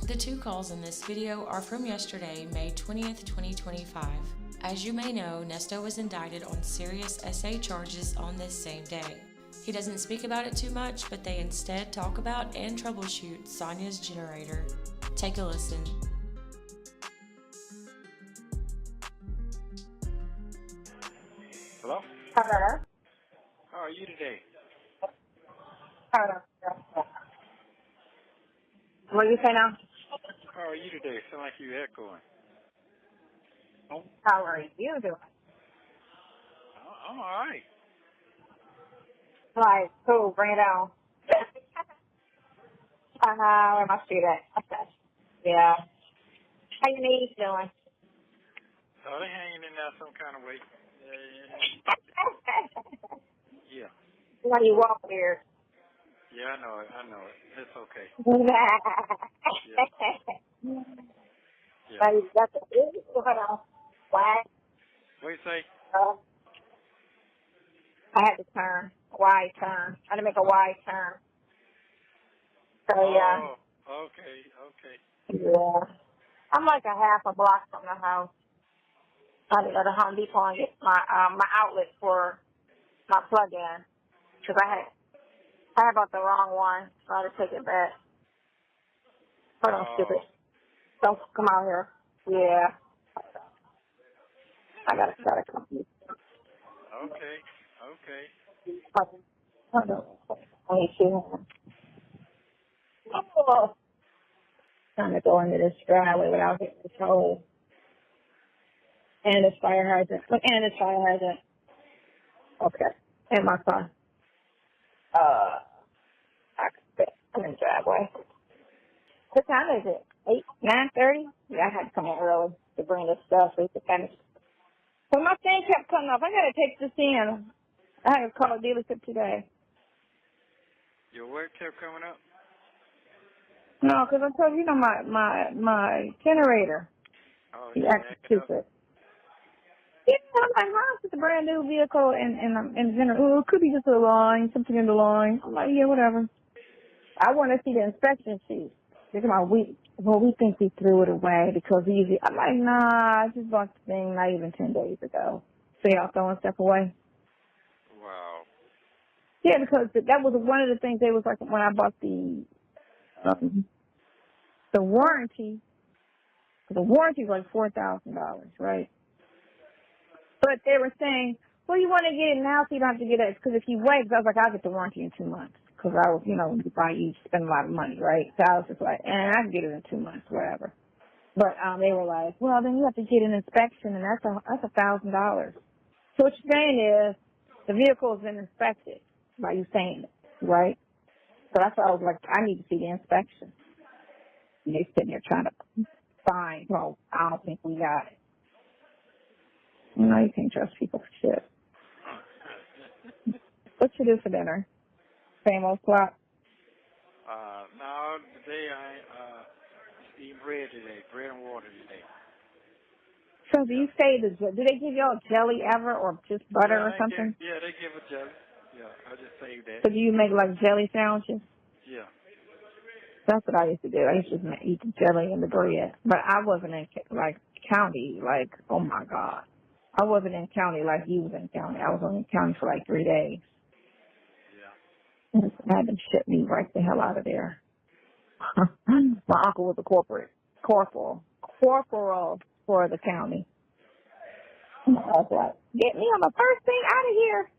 The two calls in this video are from yesterday, May 20th, 2025. As you may know, Ernesto was indicted on serious SA charges on this same day. He doesn't speak about it too much, but they instead talk about and troubleshoot Sonya's generator. Take a listen. Hello? Hello? How are you today? Hello. What do you say now? How are you today? Sound like you echoing. How are you doing? I'm all right. Right, cool, bring it on. Where my street at? Okay. Yeah. How your knees doing? So they hanging in there some kind of way. Yeah. When you walk weird. Yeah, I know it. It's okay. Yeah. But you got the hold on. What? What do you say? I had to turn. Wide turn. I had to make a wide turn. So yeah. Oh, okay. Yeah. I'm like a half a block from the house. I had to go to Home Depot and get my outlet for my plug-in. Because I bought the wrong one, so I had to take it back. Hold on, stupid. Don't come out here. Yeah. I gotta start a company. Okay. Hold on. Let me see. Oh. Trying to go into this driveway without hitting this hole. And this fire hydrant. Okay. And my car. I'm in the driveway. What time is it? 9:30? Yeah, I had to come in early to bring this stuff so we could finish. So my thing kept cutting off. I gotta take this in. I had to call a dealership today. Your work kept coming up? No, because I told you, my generator. Oh, He yeah. acted stupid. Yeah, I'm like, how is this a brand new vehicle and generator? It could be just a line, something in the line. I'm like, yeah, whatever. I want to see the inspection sheet. They're talking about, we think we threw it away because we usually, I'm like, nah, I just bought the thing not even 10 days ago. So y'all throwing stuff away? Wow. Yeah, because that was one of the things they was like when I bought the warranty. The warranty was like $4,000, right? But they were saying, well, you want to get it now so you don't have to get it. Because if you wait, because I was like, I'll get the warranty in 2 months. Because I was, when you buy, you spend a lot of money, right? So I was just like, I can get it in 2 months, whatever. But they were like, well, then you have to get an inspection, and that's $1,000. So what you're saying is the vehicle has been inspected by you saying it, right? So that's why I was like, I need to see the inspection. And they sitting there trying to find, well, I don't think we got it. You can't trust people for shit. What you do for dinner? Same old plot? No, today I eat bread today. Bread and water today. So do you say, do they give y'all jelly ever or just butter or something? They give a jelly. Yeah, I just saved that. So do you make like jelly sandwiches? Yeah. That's what I used to do. I used to eat the jelly and the bread. But I wasn't in county, oh my God. I wasn't in county like you was in county. I was only in county for like 3 days. And I had them ship me right the hell out of there. My uncle was a corporal for the county. And I was like, get me on the first thing out of here.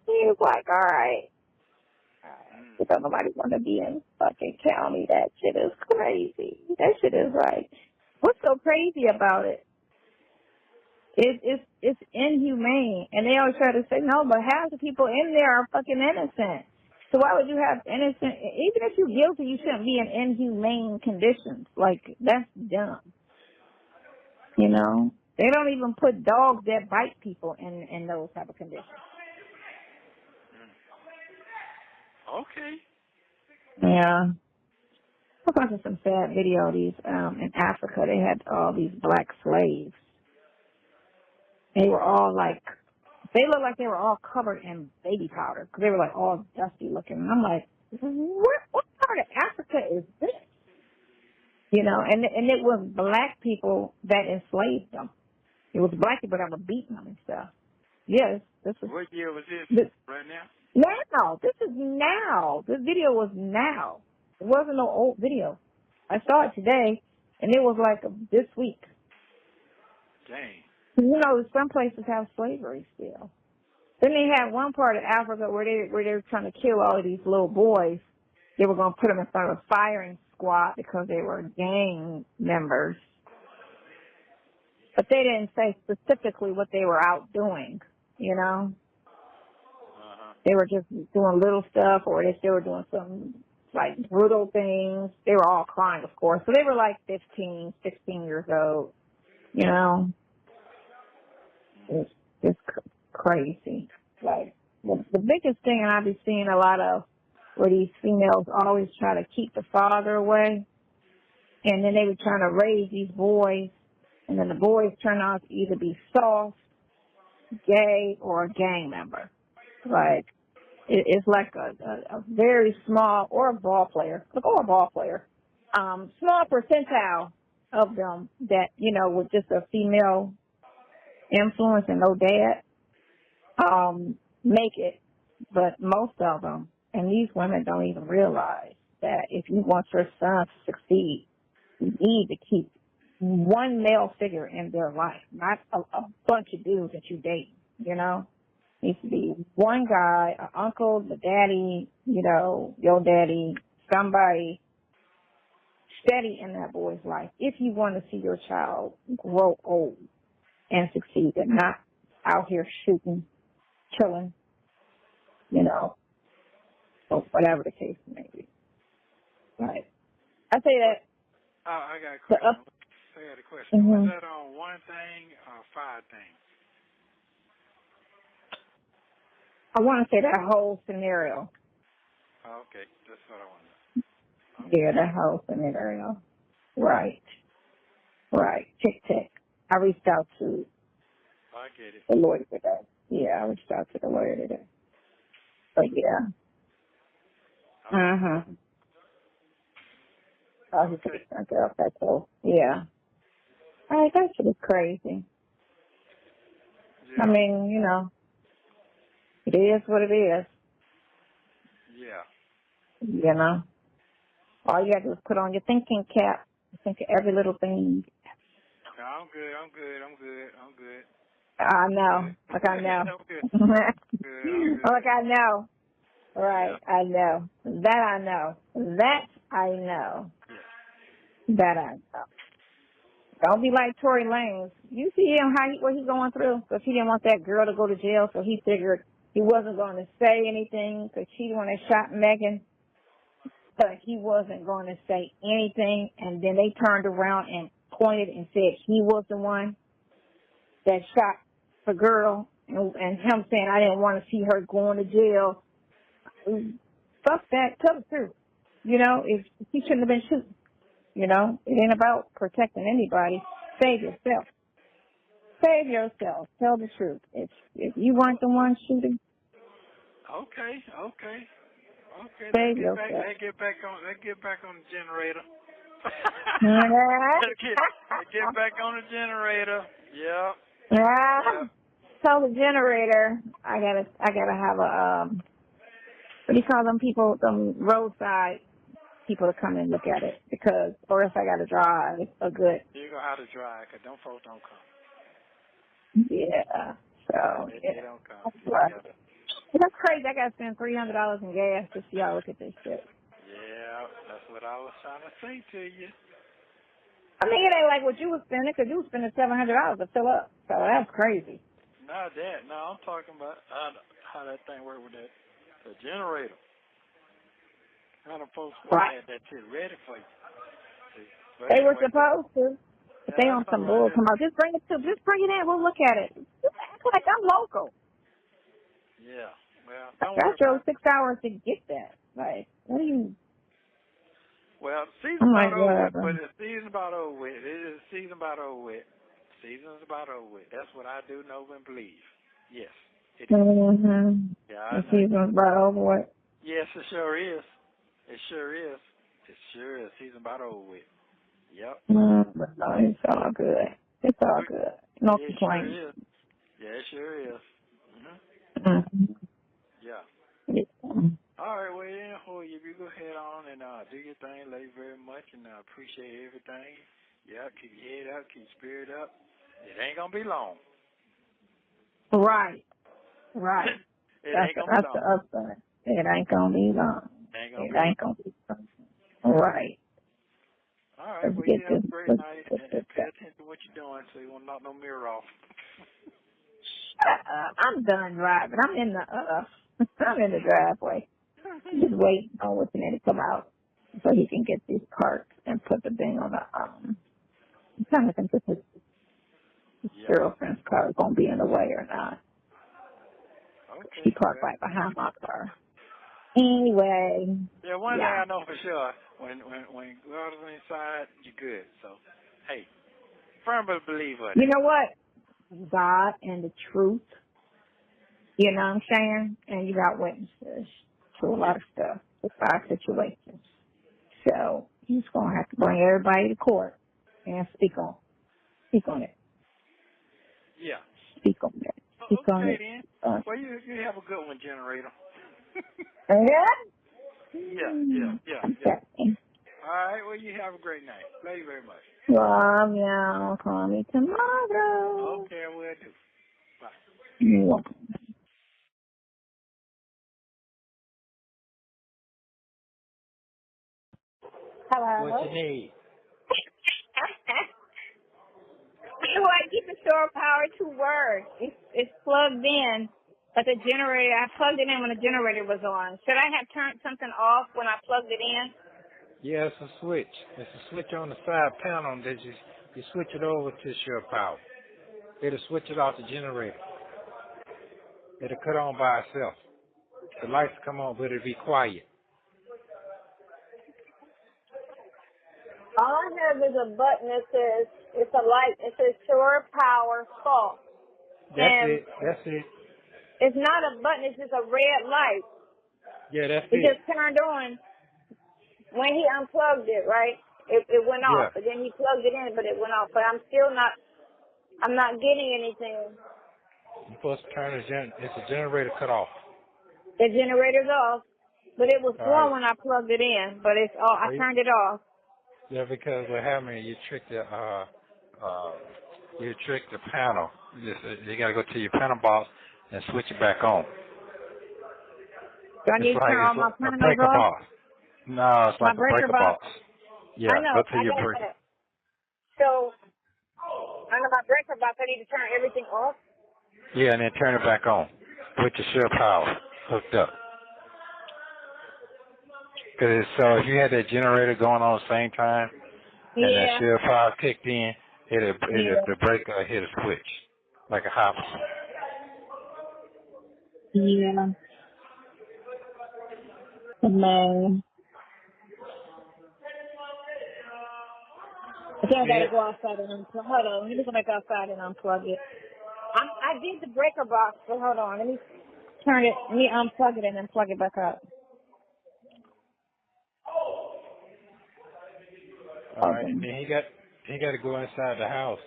He was like, all right. Because nobody want to be in fucking county. That shit is crazy. That shit is like, what's so crazy about it? It's inhumane. And they always try to say, no, but half the people in there are fucking innocent. So why would you have innocent, even if you're guilty, you shouldn't be in inhumane conditions. Like, that's dumb. They don't even put dogs that bite people in those type of conditions. Okay. Yeah. I was watching some sad video of these, in Africa, they had all these black slaves. They were all they looked like they were all covered in baby powder because they were like all dusty looking. And I'm like, what part of Africa is this? You know, and it was black people that enslaved them. It was black people that were beating them and stuff. Yes, this was. What year was this? Right now? Now, this is now. This video was now. It wasn't no old video. I saw it today, and it was like this week. Dang. You know, some places have slavery still. Then they had one part of Africa where they were trying to kill all of these little boys. They were going to put them in front of a firing squad because they were gang members. But they didn't say specifically what they were out doing, you know. They were just doing little stuff, or they were doing some, like, brutal things. They were all crying, of course. So they were like 15, 16 years old, you know. It's crazy. Like, the biggest thing, and I've been seeing a lot of, where these females always try to keep the father away, and then they were trying to raise these boys, and then the boys turn out to either be soft, gay, or a gang member. Like, it's like a very small, or a ball player, small percentile of them that, you know, with just a female influence and no dad, make it. But most of them, and these women don't even realize that if you want your son to succeed, you need to keep one male figure in their life, not a bunch of dudes that you date, you know. It needs to be one guy, an uncle, the daddy, you know, your daddy, somebody steady in that boy's life if you want to see your child grow old and succeed and not out here shooting, killing, you know, or whatever the case may be. Right. I say that. Oh, I got a question. I got a question. Was that on one thing or 5 things? I want to say that whole scenario. Oh, okay. That's what I want to know. Okay. Yeah, that whole scenario. Right. Right. Tick. I reached out to the lawyer today. Yeah, I reached out to the lawyer today. But yeah. Oh, he said it's girl. That's cool. Yeah. All right, that shit is crazy. Yeah. I mean, you know, it is what it is. Yeah. You know, all you got to do is put on your thinking cap. Think of every little thing. No, I'm good. I know. Like I know. I'm good. Like I know. Right. Yeah. I know. That I know. That I know. Yeah. That I know. Don't be like Tory Lanez. You see him, what he's going through? Because he didn't want that girl to go to jail, so he figured he wasn't going to say anything because she the one that shot Megan. But he wasn't going to say anything, and then they turned around and pointed and said he was the one that shot the girl, and him saying, I didn't want to see her going to jail. Fuck that. Tell the truth. You know, if he shouldn't have been shooting. You know, it ain't about protecting anybody. Save yourself. Save yourself. Tell the truth. If you weren't the one shooting. Okay. Save yourself. Let's get back on the generator. Let's get back on the generator. Yeah. Tell the generator I gotta have a what do you call them people, them roadside people to come and look at it, because, or else I got to drive a good. You gonna have to drive, because them folks don't come. Yeah, so. They don't come. Right. That's crazy. I got to spend $300 in gas to see y'all look at this shit. Yeah, that's what I was trying to say to you. I mean, it ain't like what you was spending, because you was spending $700 to fill up. So that's crazy. Not that. No, I'm talking about how that thing works with the generator. How the folks had that shit ready for you. They were supposed to. But they on some bull. Come on, just bring it in. We'll look at it. Just act like I'm local. Yeah. Well, I drove 6 hours to get that. Like, what do you? Well, the season's about over with, but the season's about over with. Season's about over with. That's what I do know and believe. Yes. It is. Mm-hmm. Yeah, the season's about over with. Yes, it sure is. It sure is. It sure is. Season about over with. Yep. But no, it's all good. It's all good. No It complaints. sure is. Yeah, it sure is. Mm-hmm. Yeah. Yeah. All right, well, yeah, you go ahead on and do your thing. Love you very much, and I appreciate everything. Yeah, keep your head up, keep your spirit up. It ain't going to be long. Right. Right. It ain't going to be That's long. the upside. It ain't gonna be long. Ain't gonna It be ain't gonna be long. Right. All right, Let's well, get you have this. a great Let's night, get and this pay done. attention to what you're doing so you won't knock no mirror off. Shut up. I'm done driving. I'm in the I'm in the driveway. I'm just waiting on what's in it to come out so he can get these parts and put the thing on the I'm trying to think if his girlfriend's car is gonna be in the way or not. Okay. She parked right behind my car. Anyway. Yeah, one thing Yeah. I know for sure, when God is inside, you're good. So, hey, firm believer. You know what? God and the truth. You know what I'm saying? And you got witnesses to a lot of stuff with our situations. So he's gonna have to bring everybody to court and speak on it. Yeah. Speak on it. Speak on Okay, it. then. Well, you have a good one, generator. Yeah. Okay. All right, well, you have a great night. Love you very much. Well, yeah, call me tomorrow. Okay, I will do. Bye. You're welcome. Hello. What you need? Well, I keep the shore power to work. It's plugged in, but the generator, I plugged it in when the generator was on. Should I have turned something off when I plugged it in? Yeah, it's a switch. It's a switch on the side panel that you switch it over to shore power. It'll switch it off the generator. It'll cut on by itself. The lights come on, but it'll be quiet. All I have is a button that says, it's a light, it says shore power fault. That's it. It's not a button, it's just a red light. Yeah, that's It it. just turned on when he unplugged it, right? It went Yeah. off, but then he plugged it in, but it went off. But I'm not getting anything. You're supposed to turn it's a generator cut off. The generator's off, but it was All on right. when I plugged it in, but it's all, I turned it off. Yeah, because what happened, you trick the panel. You gotta go to your panel box and switch it back on. Do I need to turn all my a panels breaker off? box. No, it's like My a breaker box. Yeah, I know, go to I your got breaker. that. So, under my breaker box, I need to turn everything off? Yeah, and then turn it back on with your share power hooked up. Because so if you had that generator going on at the same time, and that share power kicked in, the breaker hit a switch, like a hot. Yeah. Man. I think I gotta go outside and unplug. Hold on, let me go back outside and unplug it. I did the breaker box, but hold on, let me unplug it and then plug it back up. All right, and then he got to go inside the house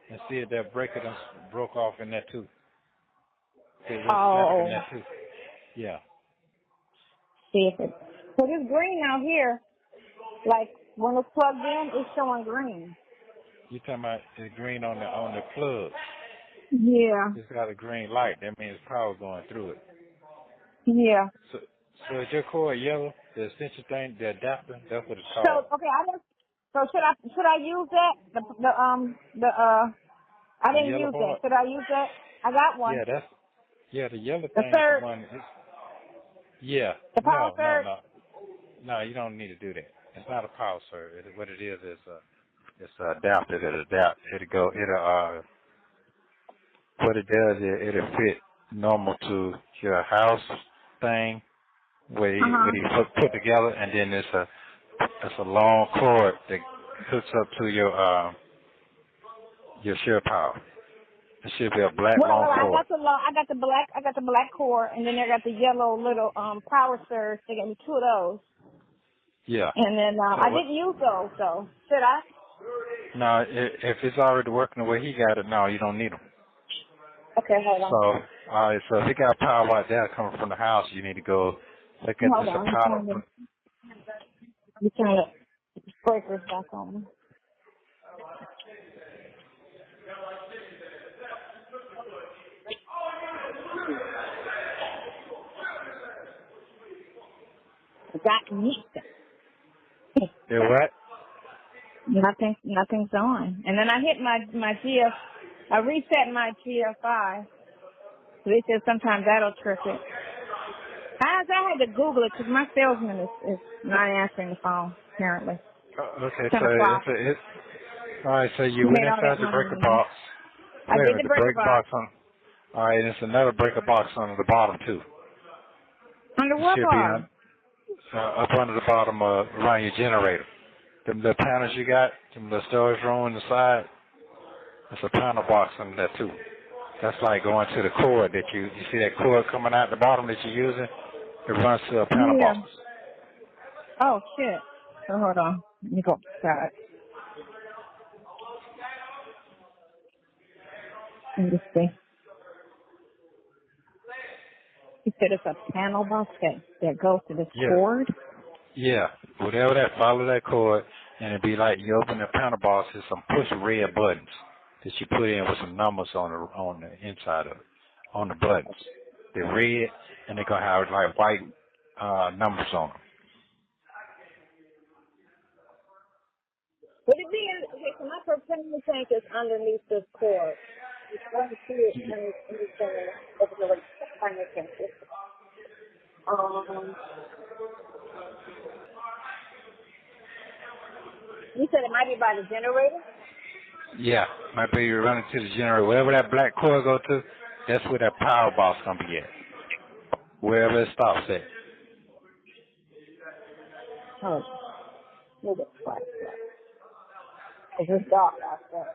and see if that breaker done broke off in that too. See if it's snapped in that too. Yeah. See if it. So this green out here, like when it's plugged in, it's showing green. You talking about the green on the plug? Yeah. It's got a green light. That means power going through it. Yeah. So is your cord yellow? The essential thing, the adapter, that's what it's So called. okay, so should I use that? I didn't yellow use part? that. Should I use that? I got one. Yeah, the yellow The thing third. is the one. Yeah. The power third. No, you don't need to do that. It's not a power surge. What it is it's an adapter that adapt. What it does is it'll fit normal to your house thing where you put together, and then it's a long cord that hooks up to your share power. It should be a black long cord. I got the black cord, and then I got the yellow little power surge. They got me two of those. Yeah. And then So I didn't use those, so should I? no, if it's already working the way he got it, no, you don't need them. Okay, hold on. So, so if he got power like that coming from the house, you need to go look at Hold this on. power. You turn the breakers back on. Got me. You what? Nothing's on. And then I hit my I reset my GFI. So they said sometimes that'll trip it. I had to Google it because my salesman is not answering the phone, apparently. Okay, 10 so o'clock. all right, so He you went made all that inside your money. breaker box. I Wait a did minute, the the breaker breaker box. box on. All right, and it's another breaker box on the bottom too. Under It what should be bar? up under the bottom around your generator. Them the panels you got, them the storage room on the side. There's a panel box under there too. That's like going to the cord that you see that cord coming out the bottom that you're using. It runs to a panel Yeah. box. Oh, shit. So hold on. Let me go outside. Let me see. You said it's a panel box that goes to this Yeah. cord? Yeah, whatever that, follow that cord, and it'd be like you open the panel box, there's some push red buttons that you put in with some numbers on the inside of it, on the buttons. They're red, and they're gonna have like white numbers on them. Would it be in, okay, so my propane tank is underneath this cord. You can see it underneath over the like financial system. You said it might be by the generator? Yeah, might be you running to the generator. Wherever that black cord go to, that's where that power box gonna be at. Wherever it stops at. Oh, maybe it's black. It's dark out there.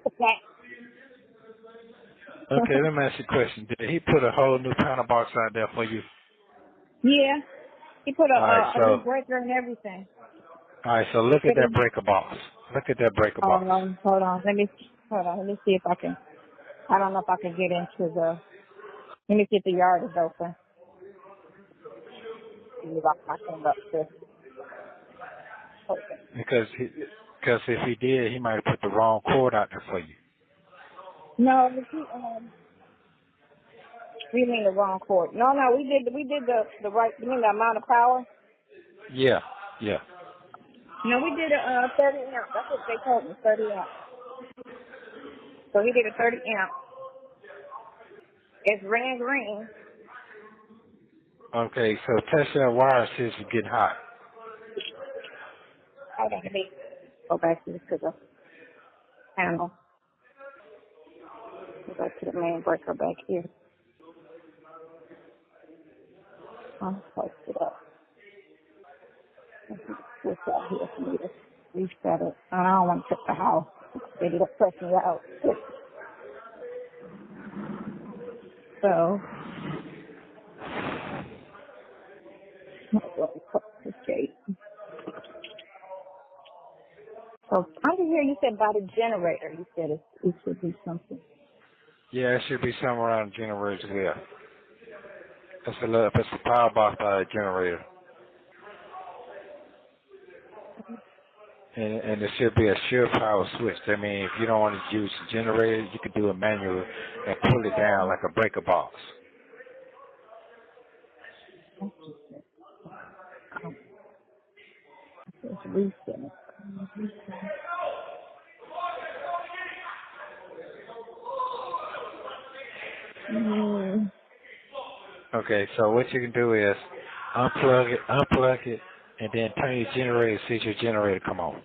Okay. Okay, let me ask you a question. Did he put a whole new panel box out there for you? Yeah. He put All right, a new breaker and everything. so look at that breaker box. Look at that breaker box. Hold on. Let me see if I can. I don't know if I can get into the. Let me see if the yard is open. See if I can up there. Okay. Because if he did, he might have put the wrong cord out there for you. No, we mean the wrong cord. No, we did the right. You mean the amount of power? Yeah, yeah. No, we did a 30 amp. That's what they told me, 30 amp. So he did a 30 amp. It's ran green. Okay, so test that wire see if it's getting hot. Hold on, let me go back to the panel. Go back to the main breaker back here. I'll post it up. Switch out here for me to reset it. I don't want to trip the house. They need to press me out. So, let me put this gate. So, under here you said by the generator. You said it should be something. Yeah, it should be somewhere around the generator as well. It's a power box by a generator. And there should be a shear power switch. I mean, if you don't want to use the generator, you could do a manual and pull it down like a breaker box. It's reset. Okay, so what you can do is unplug it, and then turn your generator, see if your generator come on.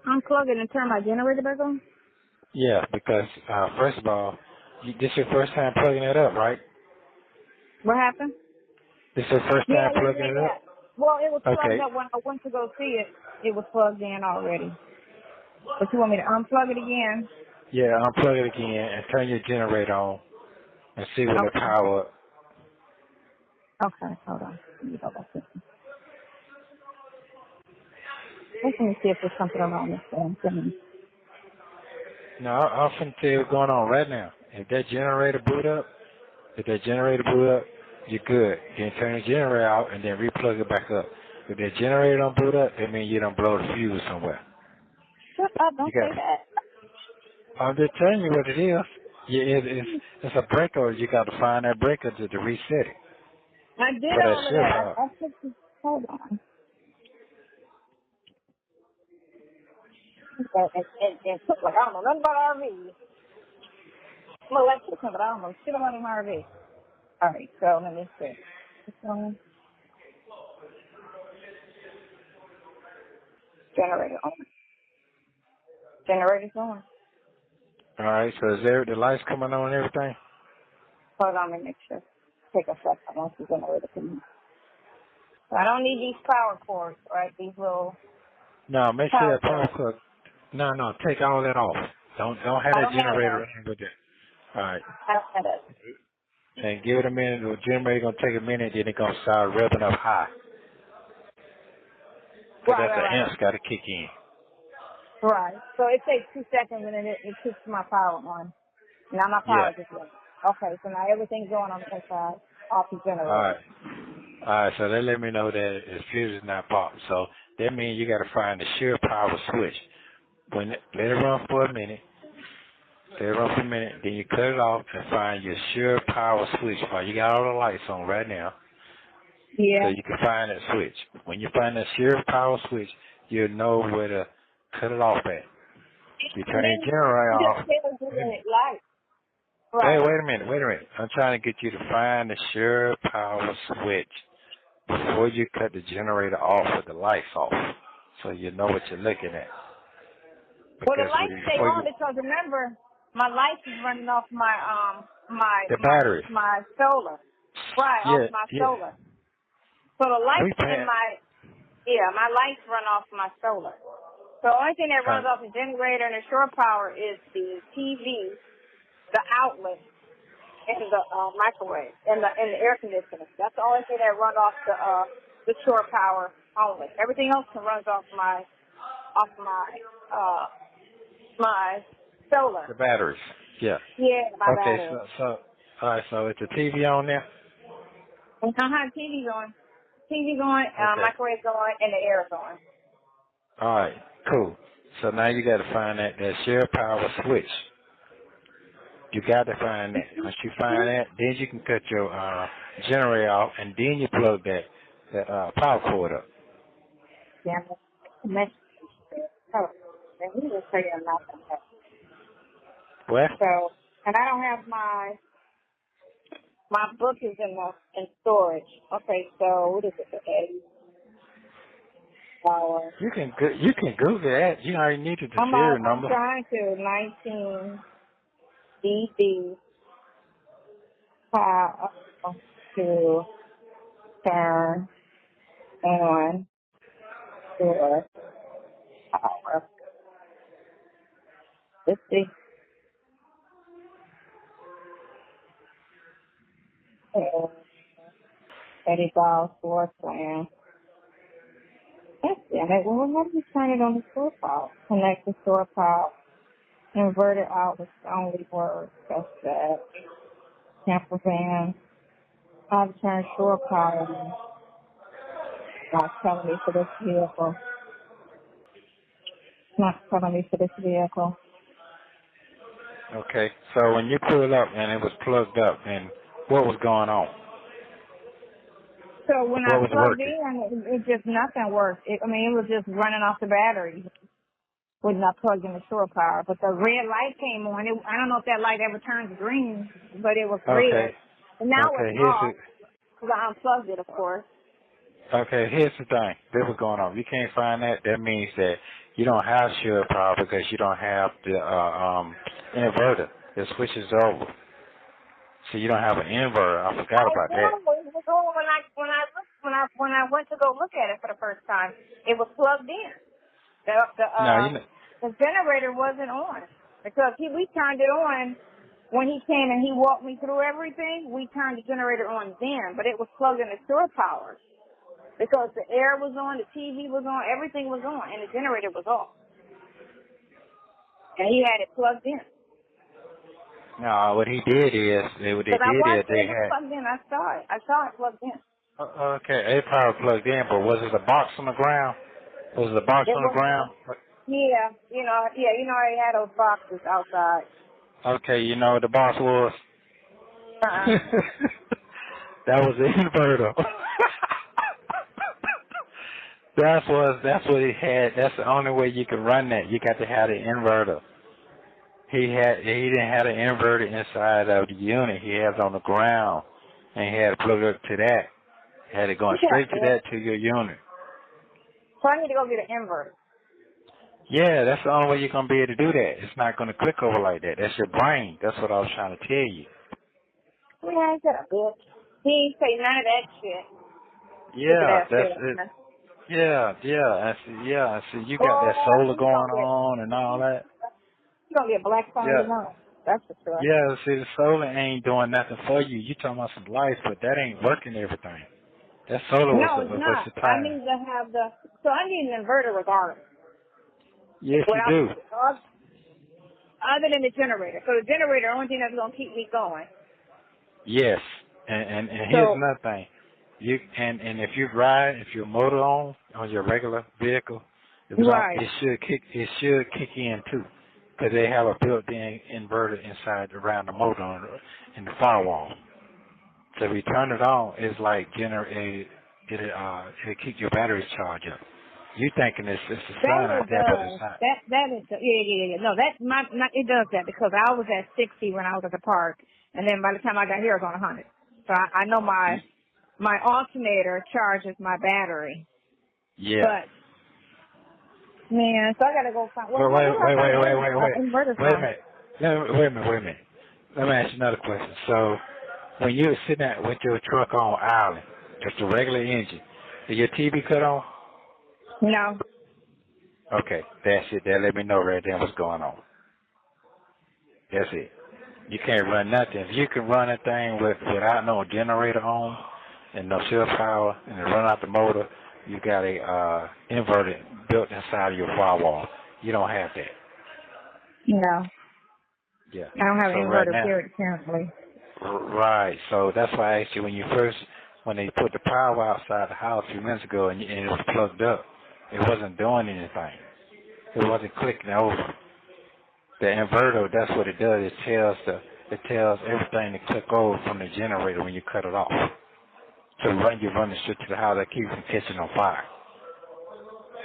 Unplug it and turn my generator back on? Yeah, because first of all, this your first time plugging it up, right? What happened? This your first Yeah. time plugging it up? Well, it was plugged Okay. up when I went to go see it. It was plugged in already. But you want me to unplug it again? Yeah, unplug it again and turn your generator on and see when the power. Okay, hold on. Let me go back to it. Let me see if there's something around this thing. No, I'm finna tell you what's going on right now. If that generator boot up, you're good. Then turn the generator out and then replug it back up. If that generator don't boot up, that means you don't blow the fuse somewhere. Shut up, don't You say got. that. I'm just telling you what it is. Yeah, it's a breaker. You got to find that breaker to reset it. I did For that all of shift that. out. Hold on. And took like, I don't know nothing about RV. I'm an electrician, but I don't know shit about an RV. All right, so let me see. This one, generator on. Generator's on. All right, so is there the lights coming on and everything? Hold on, let me make sure. Take a second once the generator comes. So I don't need these power cords, right? These little No, make sure power that power cords. plug. No, take all that off. Don't have I that don't have it generator on. running with it. All right, I don't have it. and give it a minute. The generator gonna take a minute, then it gonna start revving up high. Cause that's the Right. amps got to kick in. Right. So it takes 2 seconds and then it kicks my power on. Now my Yeah. power just went. Okay, so now everything's going on the inside off the All generator. right. All right. So they let me know that the fuse is not popped. So that means you got to find the shear power switch. Let it run for a minute. Then you cut it off and find your shear power switch. While you got all the lights on right now, so Yeah. you can find that switch. When you find that shear power switch, you'll know where to cut it off at. You turn your Then generator it just off. tells you when it lights. Hey, Right. wait a minute. I'm trying to get you to find the shear power switch before you cut the generator off with the lights off, so you know what you're looking at. Well, the Because lights stay before on you, because remember, my lights is running off the battery. my solar. Right, off my Yeah. solar. So the We lights in paying. my lights run off my solar. So the only thing that runs off the generator and the shore power is the TV, the outlet, and the microwave, and the air conditioner. That's the only thing that runs off the shore power only. Everything else can runs off my my solar. The batteries. Yeah. Yeah, my Okay. battery. So all right. So it's the TV on there. TV's on. TV's on, Okay. microwave's on, and the air's on. All right. Cool. So now you got to find that share power switch. You got to find that. Once you find that, then you can cut your generator off, and then you plug that power cord up. Yeah. Oh, and he was saying nothing. What? So, and I don't have my book is in storage. Okay, so what is it? Power. You can Google that. You already needed the serial I'm number. trying to 19 DB power to turn on your power. Let's see. 30,000 floor plan. That's it. Well, how do you turn it on the store power? Connect the store power. Inverter outlets only work. That's that. Camper van. How to turn shore power on. Not telling me for this vehicle. Not telling me for this vehicle. Okay. So when you pulled up and it was plugged up, and what was going on? So when I What was plugged working? in, it just nothing worked. It was just running off the battery when I plugged in the shore power. But the red light came on. I don't know if that light ever turns green, but it was Okay. red. And now Okay. it's off because I unplugged it, of course. Here's the thing. This was going on. If you can't find that, that means that you don't have shear power because you don't have the inverter. The switch is over. So you don't have an inverter. I forgot I about do. that. It was on when I went to go look at it for the first time. It was plugged in. No, you know. The generator wasn't on because we turned it on when he came and he walked me through everything. We turned the generator on then, but it was plugged in the shore power. because the air was on, the TV was on, everything was on, and the generator was off. And he had it plugged in. No, what he did is, they Because I watched they it, had, plugged in. I saw it. I saw it plugged in. okay, it probably plugged in, but was it a box on the ground? Was it a box It on the was, ground? yeah, you know I had those boxes outside. Okay, you know what the box was? Uh-uh. That was the inverter. That's what he had. That's the only way you could run that. You got to have the inverter. He didn't have an inverter inside of the unit. He has it on the ground, and he had to plug it up to that. Had it going straight to that to your unit. So I need to go get an inverter. Yeah, that's the only way you're gonna be able to do that. It's not gonna click over like that. That's your brain. That's what I was trying to tell you. Well, I ain't said a bitch. He ain't say none of that shit. Yeah, that's it. Yeah. I see. You got that solar going on and all that. You don't get black phone, Yeah. you know. That's for sure. Yeah, see, the solar ain't doing nothing for you. You talking about some lights, but that ain't working everything. That solar No, was it's a not. waste of I time. need to have so I need an inverter regardless. Yes, you do. Other than the generator. So the generator, the only thing that's going to keep me going. Yes, and here's another thing. And if you ride, if your motor on your regular vehicle, if it's on, it should kick in too, because they have a built-in inverter inside around the motor in the firewall. So if you turn it on, it's like it'll keep your batteries charged up. You thinking it's a sign out there, but it's not. That is yeah. No, it does that because I was at 60 when I was at the park, and then by the time I got here, I was on 100. So I know my alternator charges my battery. Yeah. But man, so I gotta go find. Wait a minute. Let me ask you another question. So when you're sitting out with your truck on island, just a regular engine, is your TV cut on? No. Okay, that's it. That let me know right there what's going on. That's it. You can't run nothing. If you can run a thing without no generator on and no shell power and it run out the motor, you got a inverter built inside of your firewall. You don't have that. No. Yeah. I don't have an inverter period currently. Right. So that's why I asked you when they put the power outside the house a few minutes ago and it was plugged up, it wasn't doing anything. It wasn't clicking over. The inverter, that's what it does. It tells everything to click over from the generator when you cut it off. So when you run it straight to the house, that keeps from catching on fire.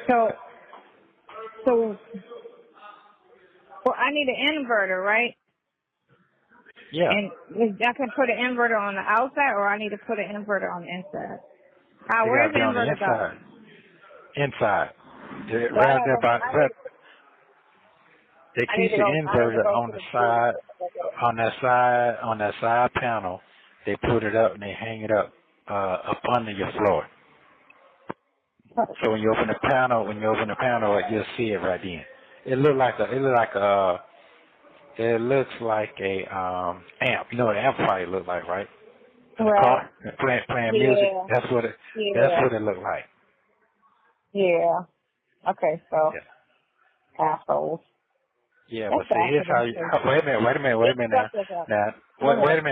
So I need an inverter, right? Yeah. And I can put an inverter on the outside, or I need to put an inverter on the inside. Where's the inverter go? Inside. Right there by they keep the inverter on the side, on that side panel. They put it up and they hang it up under your floor. So when you open the panel, you'll see it right then. It looks like a amp. You know what an amplifier look like, right? In the car, playing music. That's what it looked like. Yeah. Okay, so assholes. Yeah, but see, here's how you. Wait a minute now.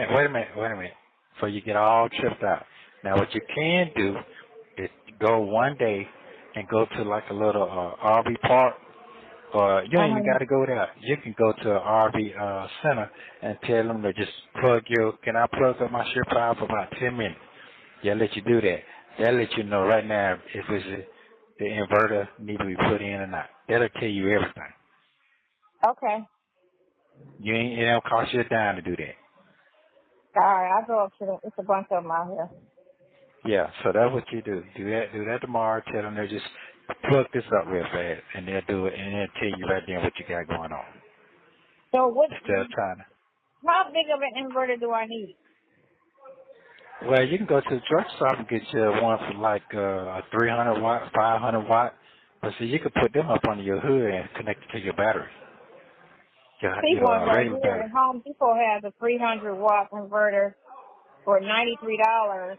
Wait a minute. So you get all tripped out. Now, what you can do is go one day and go to like a little RV park, or you ain't even got to go there. You can go to an RV center and tell them to just can I plug up my share power for about 10 minutes? They'll let you do that. They'll let you know right now if the inverter need to be put in or not. That'll tell you everything. Okay. It don't cost you a dime to do that. All right, I'll go up to it's a bunch of them out here. Yeah, so that's what you do. Do that tomorrow. Tell them to just plug this up real fast, and they'll do it, and they'll tell you right then what you got going on. So instead of trying to. How big of an inverter do I need? Well, you can go to the truck stop and get you one for like a 300 watt, 500 watt. But see, you can put them up under your hood and connect it to your battery. Right here at Home Depot has a 300 watt inverter for $93.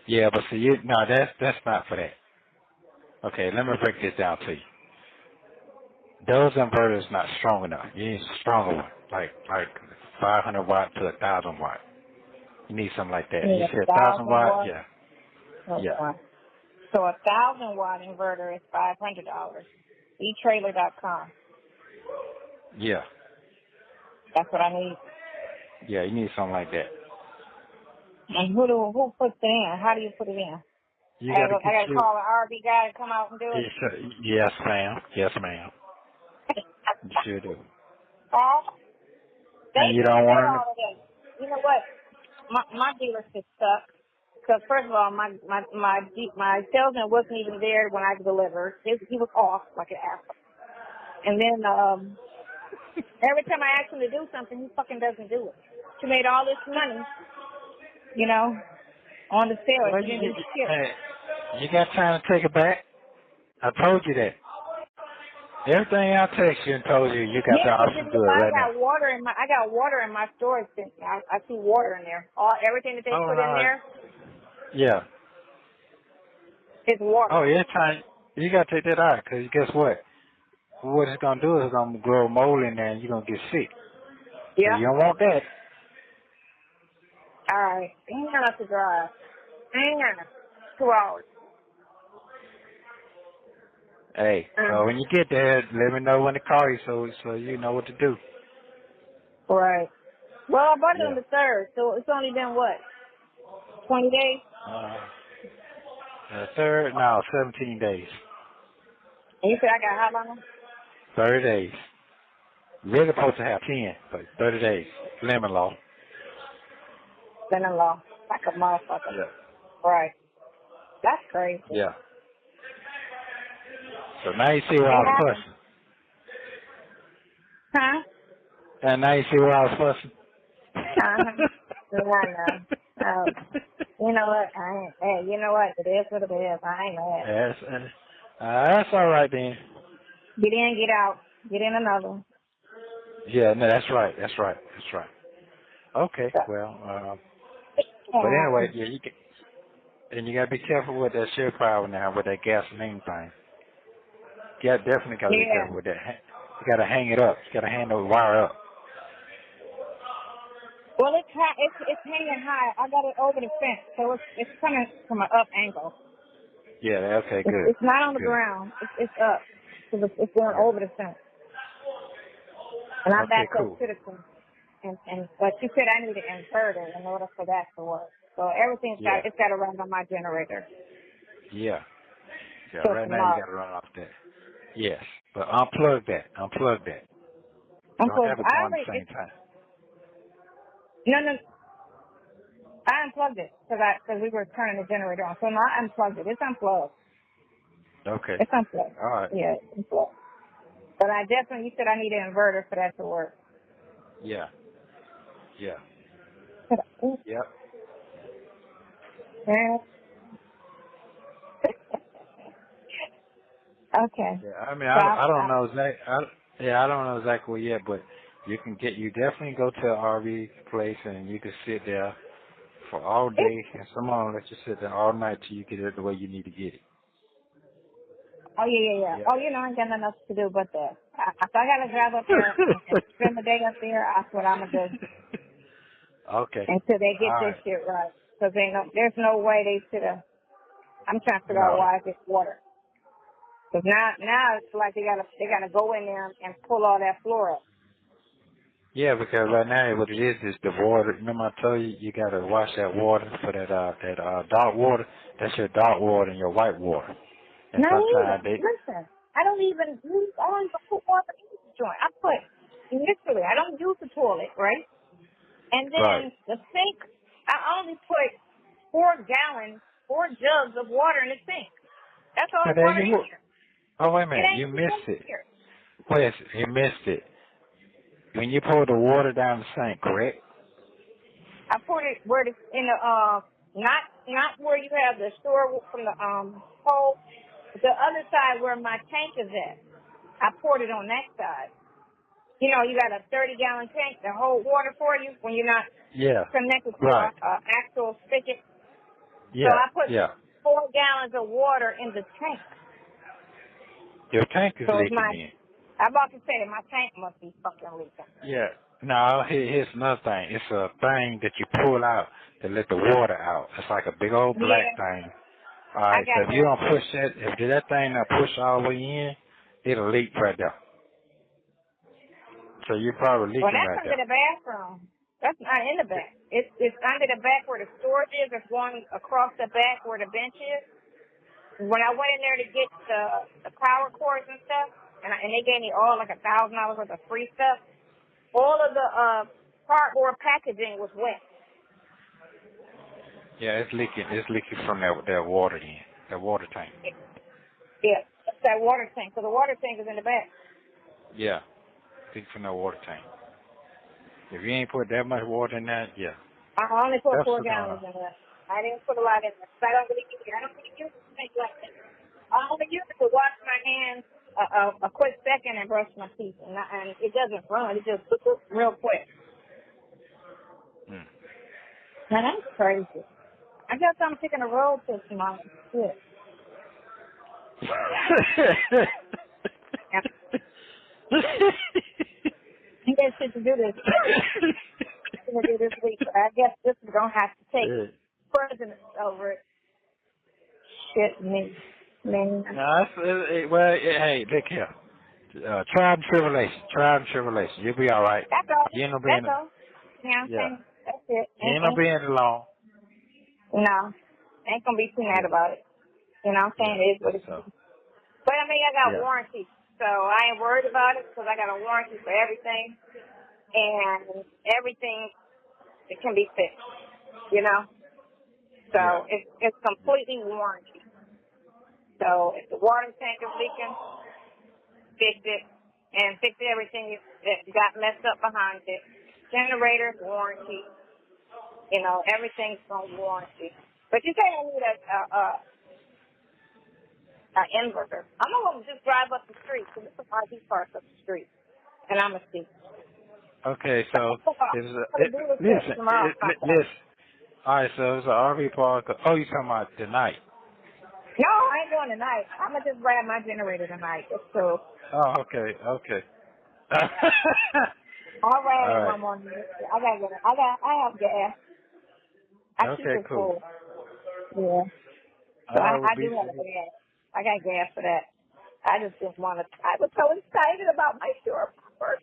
Yeah, but see, no, that's not for that. Okay, let me break this down to you. Those inverters not strong enough. You need a stronger one, like 500 watt to 1,000 watt. You need something like that. You You need said 1,000 1,000 watt? watt? Yeah. Yeah. Okay. So 1,000 watt inverter is $500. eTrailer.com. Yeah. That's what I need. Yeah, you need something like that. And who puts it in? How do you put it in? You I gotta get gotta you. call an RV guy to come out and do it. Yes, ma'am. Yes, ma'am. You sure do. Oh, they And you did don't want all of that. You know what? My dealership sucks. Because first of all, my salesman wasn't even there when I delivered. He was off like an asshole. And then every time I ask him to do something, he fucking doesn't do it. She made all this money, you know, on the sale. well, She didn't do shit. hey, you got time to take it back? I told you that. Everything I text you and told you, you got the Yeah, option to do it I right now. got water in my storage. I see water in there. Everything that they Oh, put in no. there Yeah. is water. Oh, yeah, time. You got to take that out, because guess what? What it's going to do is it's going to grow mold in there and you're going to get sick. So Yeah. you don't want that. All right. Hang on up to drive. Hang on. 2 hours. Hey, when you get there, let me know when to call you so you know what to do. Right. Well, I bought it on Yeah. the 3rd, so it's only been what? 20 days? Third, no, 17 days. And you said I got how long? 30 days. Really supposed to have 10, but 30 days. Lemon law. Been in law. Like a motherfucker. Yeah. Right. That's crazy. Yeah. So now you see why I It was happened. fussing. Huh? And now you see why I was fussing. Uh-huh. Yeah, I know. You know what? Hey, you know what? It is what it is. I ain't mad. That's all right then. Get in, get out. Get in another one. Yeah, no, that's right. That's right. That's right. Okay, So, well, it but anyway, happens. yeah, and you gotta be careful with that share power now, with that gasoline thing. Yeah, definitely gotta be Yeah. careful with that. You gotta hang it up. You gotta hang the wire up. Well, it's hanging high. I got it over the fence, so it's coming from an up angle. Yeah, okay, good. It's not on the Good. ground. It's up. So it's going Yeah. over the fence. And I'm Okay, back up cool. to the fence. But you said I need an inverter in order for that to work. So everything's Yeah. got to run on my generator. Yeah. Yeah, So right now you tomorrow. gotta run off that. Yes. But unplug that. Unplug that. Don't have it going at the same time. No. I unplugged it because we were turning the generator on. So no, I unplugged it. It's unplugged. Okay. It's unplugged. All right. Yeah, it's unplugged. But you said I need an inverter for that to work. Yeah. Yeah. Yep. Yeah. Okay. Yeah. I mean, So I don't know exactly. I don't know exactly yet, but you definitely go to an RV place and you can sit there for all day, and someone will let you sit there all night till you get it the way you need to get it. yeah. Yeah. Oh, I ain't got nothing else to do but that. If I gotta drive up there and spend the day up there, that's what I'm gonna do Okay. until they get All this right. shit right. Cause there's no way they should have. I'm trying to figure out No. why it's water. Cause now it's like they gotta go in there and pull all that floor up. Yeah, because right now what it is the water. Remember I told you gotta wash that water for that dark water. That's your dark water and your white water. And Not even. sometimes Listen, I don't even put water in the joint. I don't use the toilet, right? And right. then the sink, I only put 4 jugs of water in the sink. That's all Now the there water in you here. Oh wait a It minute, ain't you even missed in it. here. Wait, you missed it. When you pour the water down the sink, correct? I put it where it's in the not where you have the store from the hole. The other side where my tank is at. I poured it on that side. You got a 30-gallon tank that hold water for you when you're not Yeah. connected to Right. a actual spigot. So I put yeah. 4 gallons of water in the tank. Your tank is So leaking in. I'm about to say that my tank must be fucking leaking. Yeah. No, here's another thing. It's a thing that you pull out to let the water out. It's like a big old black thing. All right, so if you don't push that, if that thing not push all the way in, it'll leak right there. So you're probably leaking right there. Well, that's under the bathroom. That's not in the back. It's under the back where the storage is. It's going across the back where the bench is. When I went in there to get the power cords and stuff, and they gave me all like $1,000 worth of free stuff, all of the cardboard packaging was wet. Yeah, it's leaking. It's leaking from that water in, that water tank. Yeah, it's that water tank. So the water tank is in the back. Yeah, leaking from that water tank. If you ain't put that much water in there, yeah. I only put 4 gallons in there. I didn't put a lot in there. I don't really use things like that. I only use it to wash my hands a quick second and brush my teeth, and it doesn't run. It just looks real quick. Now that's crazy. I guess I'm taking a road trip tomorrow. Shit. I got shit to do this. I'm gonna do this week. I guess this is gonna have to take precedence over it. Shit, me, man. No, well, hey, look here. Trial and tribulation. You'll be all right. That's all. You ain't no That's all. Yeah. That's it. You ain't no being alone. No, ain't gonna be too mad about it. You know what I'm saying? It is what it is. But I mean, I got warranty, so I ain't worried about it because I got a warranty for everything, and everything it can be fixed. You know, so it's completely warranty. So if the water tank is leaking, fix it, and fix everything that got messed up behind it. Generator's warranty. You know, everything's on warranty. But you say I need an inverter. I'm going to just drive up the street because it's a RV park up the street, and I'm going to see. Okay, so listen. All right, so it's an RV park. Oh, you talking about tonight? No, I ain't going tonight. I'm going to just grab my generator tonight. It's cool. Oh, okay. I'll ride it one morning. I have gas. I keep it full. Yeah. So I do have gas. I got gas for that. I just didn't want to. I was so excited about my shore power.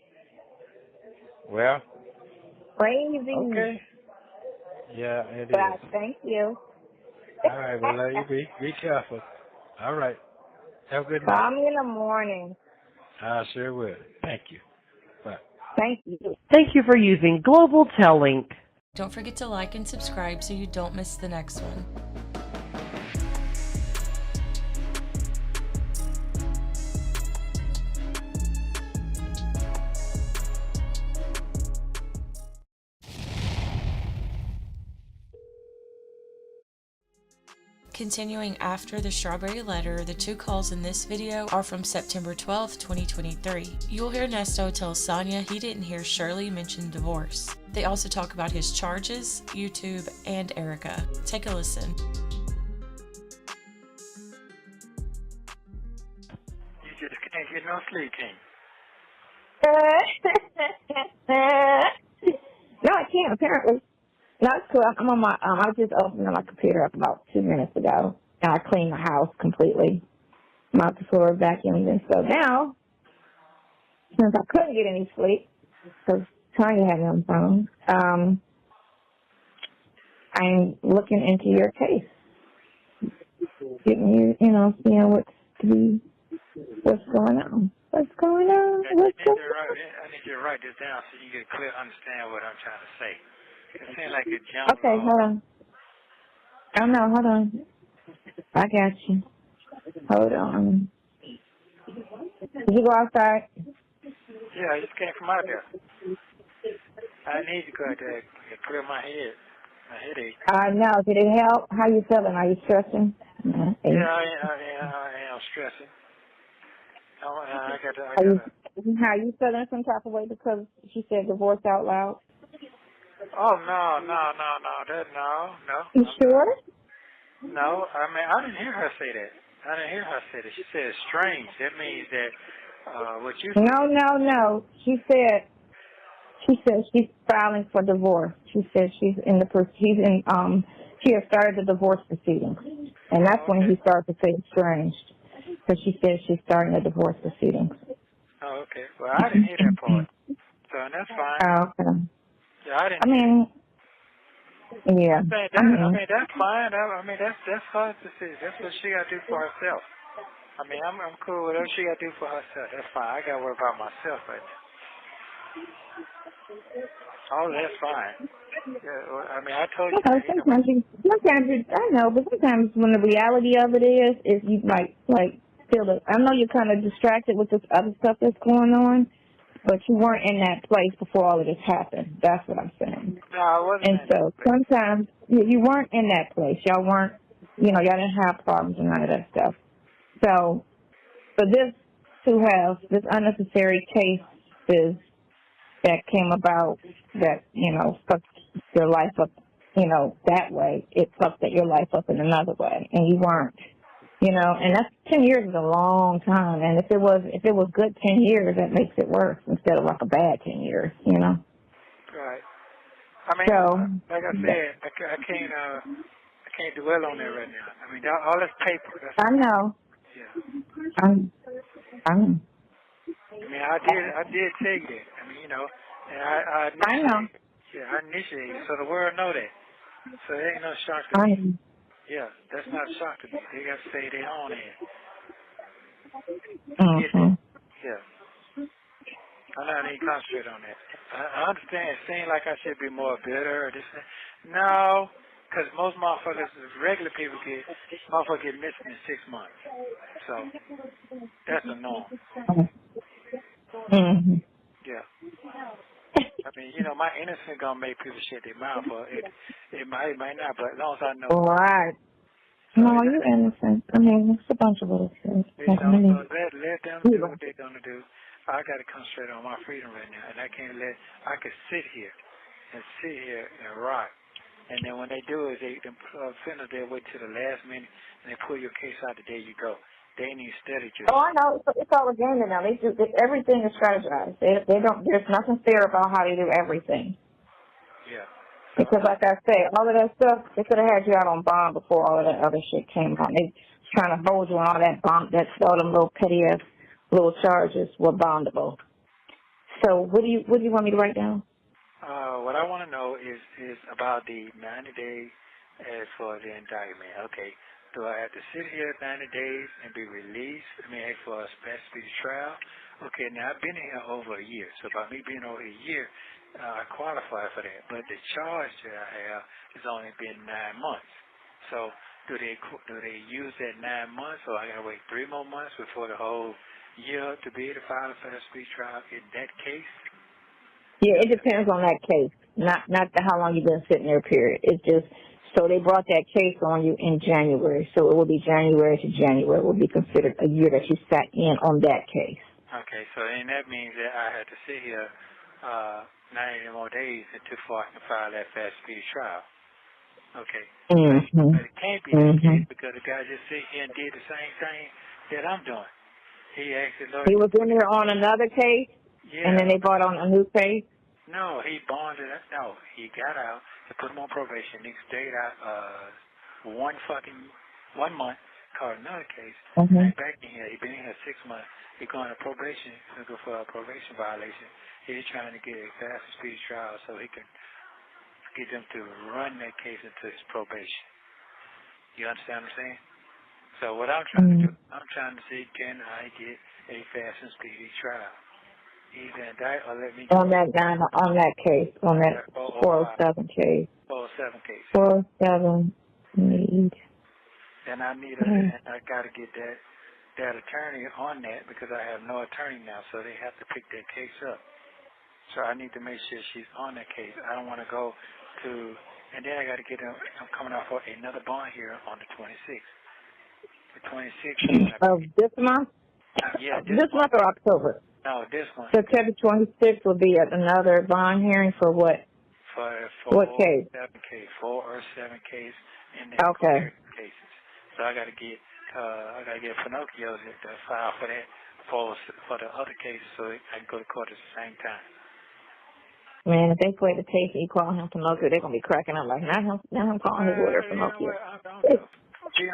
Well. Crazy. Okay. Yeah, it but is. Thank you. All right. Well, you be careful. All right. Have a good night. Call me in the morning. I sure will. Thank you. Bye. Thank you. Thank you for using Global Tellink. Don't forget to like and subscribe so you don't miss the next one. Continuing after the Strawberry letter, the 2 calls in this video are from September 12, 2023. You'll hear Ernesto tell Sonya he didn't hear Shirley mention divorce. They also talk about his charges, YouTube, and Erica. Take a listen. You just can't get no sleep, No, I can't, apparently. No, it's cool. I'm on my, I just opened my computer up about 2 minutes ago, and I cleaned the house completely. Mopped the floor, vacuumed, and so now, since I couldn't get any sleep, because Tanya had me on the phone, I'm looking into your case. Getting you, seeing what's going on. What's going on? I need you to write this down so you can clearly understand what I'm trying to say. It seems like it's jumping. Okay, hold on. Oh, no, hold on. I got you. Hold on. Did you go outside? Yeah, I just came from out there. I need to go out there to clear my head. My headache. No. Did it help? How you feeling? Are you stressing? Yeah, I am stressing. How you feeling some type of way because she said divorce out loud? Oh, no. You sure? No, I mean, I didn't hear her say that. I didn't hear her say that. She said strange. That means that what you said. No. She said she's filing for divorce. She said she has started the divorce proceedings. And that's when he started to say strange. So she said she's starting the divorce proceedings. Oh, okay. Well, I didn't hear that part. So that's fine. Oh, okay. Yeah, I didn't. I mean, yeah. I mean, that's fine. I mean, that's her decision. That's what she got to do for herself. I mean, I'm cool with whatever she got to do for herself. That's fine. I got to worry about myself right now. Oh, that's fine. Yeah, well, I mean, I told you. Sometimes I know, but sometimes when the reality of it is you might feel it. I know you're kind of distracted with this other stuff that's going on, but you weren't in that place before all of this happened. That's what I'm saying. No, I wasn't. And so sometimes you weren't in that place. Y'all weren't, y'all didn't have problems and none of that stuff. So for this to have this unnecessary cases that came about that, fucked your life up, that way, it fucked your life up in another way, and you weren't. And that's 10 years is a long time. And if it was good 10 years, that makes it worse instead of like a bad 10 years, Right. I mean, so, like I said, I can't dwell on that right now. I mean, all this paper. I know. Yeah. I know. I mean, I did take it. I mean, and I know. Yeah, I initiated, so the world know that. So it ain't no shock to me. Yeah, that's not a shock to me. They got to say they own it. Mm-hmm. Yeah. I'm not even concentrate on that. I understand. It seems like I should be more bitter or this. No, because most motherfuckers, regular people get missing in 6 months. So that's the norm. Mm-hmm. Yeah. I mean, my innocence gonna make people shut their mouth, or it might not. But as long as I know. Right. So no, you're innocent. I mean, it's a bunch of little things. So let them do what they're gonna do. I got to concentrate on my freedom right now, and I can't I can sit here and rock. And then when they do it, they finish their way to the last minute, and they pull your case out the day you go. They ain't even studied you. Oh, I know. It's all a game now. Everything is strategized. There's nothing fair about how they do everything. Yeah. Because like I say, all of that stuff, they could have had you out on bond before all of that other shit came out. They trying to hold you on all that bond, all them little petty ass little charges were bondable. So what do you want me to write down? What I want to know is about the 90 days as for the indictment. Okay. Do I have to sit here 90 days and be released? I mean, for a special trial? Okay, now I've been here over a year. So by me being over a year, I qualify for that. But the charge that I have has only been 9 months. So do they use that 9 months, or I got to wait 3 more months before the whole year to be able to file a fast speed trial in that case? Yeah, it depends on that case. Not how long you've been sitting there, period. It's just, so they brought that case on you in January. So it will be January to January. It will be considered a year that you sat in on that case. Okay, so then that means that I had to sit here 90 more days until I can file that fast speed trial. Okay. Mm-hmm. But it can't be that case because the guy just sit here and did the same thing that I'm doing. He actually He was in there on another case, and then they brought on a new case? No, he bonded. No, he got out. They put him on probation. He stayed out 1 month, called another case. Came back in here. He been in here 6 months. He going to probation. Looking for a probation violation. He's trying to get a fast speed trial so he can get them to run that case into his probation. You understand what I'm saying? So what I'm trying to do, I'm trying to see, can I get a fast and speedy trial? Either indict or let me go. On that case, on that 407 case. 407 case. 407 need. And I need and I got to get that attorney on that because I have no attorney now, so they have to pick that case up. So I need to make sure she's on that case. I don't want to go to, and then I got to get them. I'm coming out for another bond here on the 26th. The 26th. Of this month? Yeah, this month or October? No, this one. September 26th will be another bond hearing for what? For what case? 407 case in the okay. case. cases. So I got to get Pinocchio to file for that for the other cases, so I can go to court at the same time. Man, if they play the tape and you call him Pinocchio, they're gonna be cracking up like, not him calling his lawyer Pinocchio. You know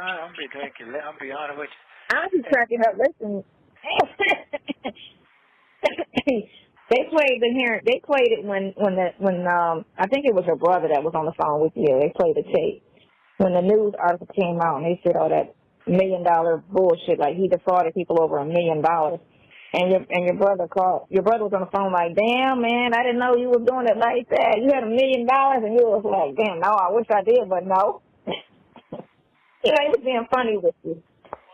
what? I'm be honest with you. I'll be cracking up. Listen, they played the hearing. They played it when I think it was your brother that was on the phone with you. They played the tape when the news article came out and they said all that $1 million bullshit, like he defrauded people over $1 million. And your brother called. Your brother was on the phone like, damn man, I didn't know you was doing it like that. You had $1 million, and you was like, damn, no, I wish I did, but no. You know, he was being funny with you.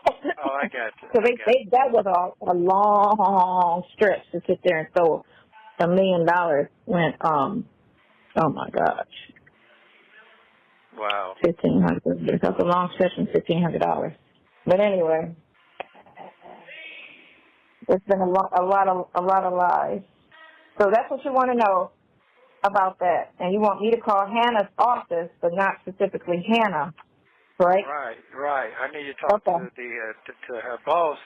Oh, I got you. So that was a long stretch to sit there and throw $1 million when oh my gosh. Wow. $1,500. That's a long stretch from $1,500. But anyway, there's been a lot of lies. So that's what you want to know about that. And you want me to call Hannah's office, but not specifically Hannah, right? Right. I need to talk to her boss.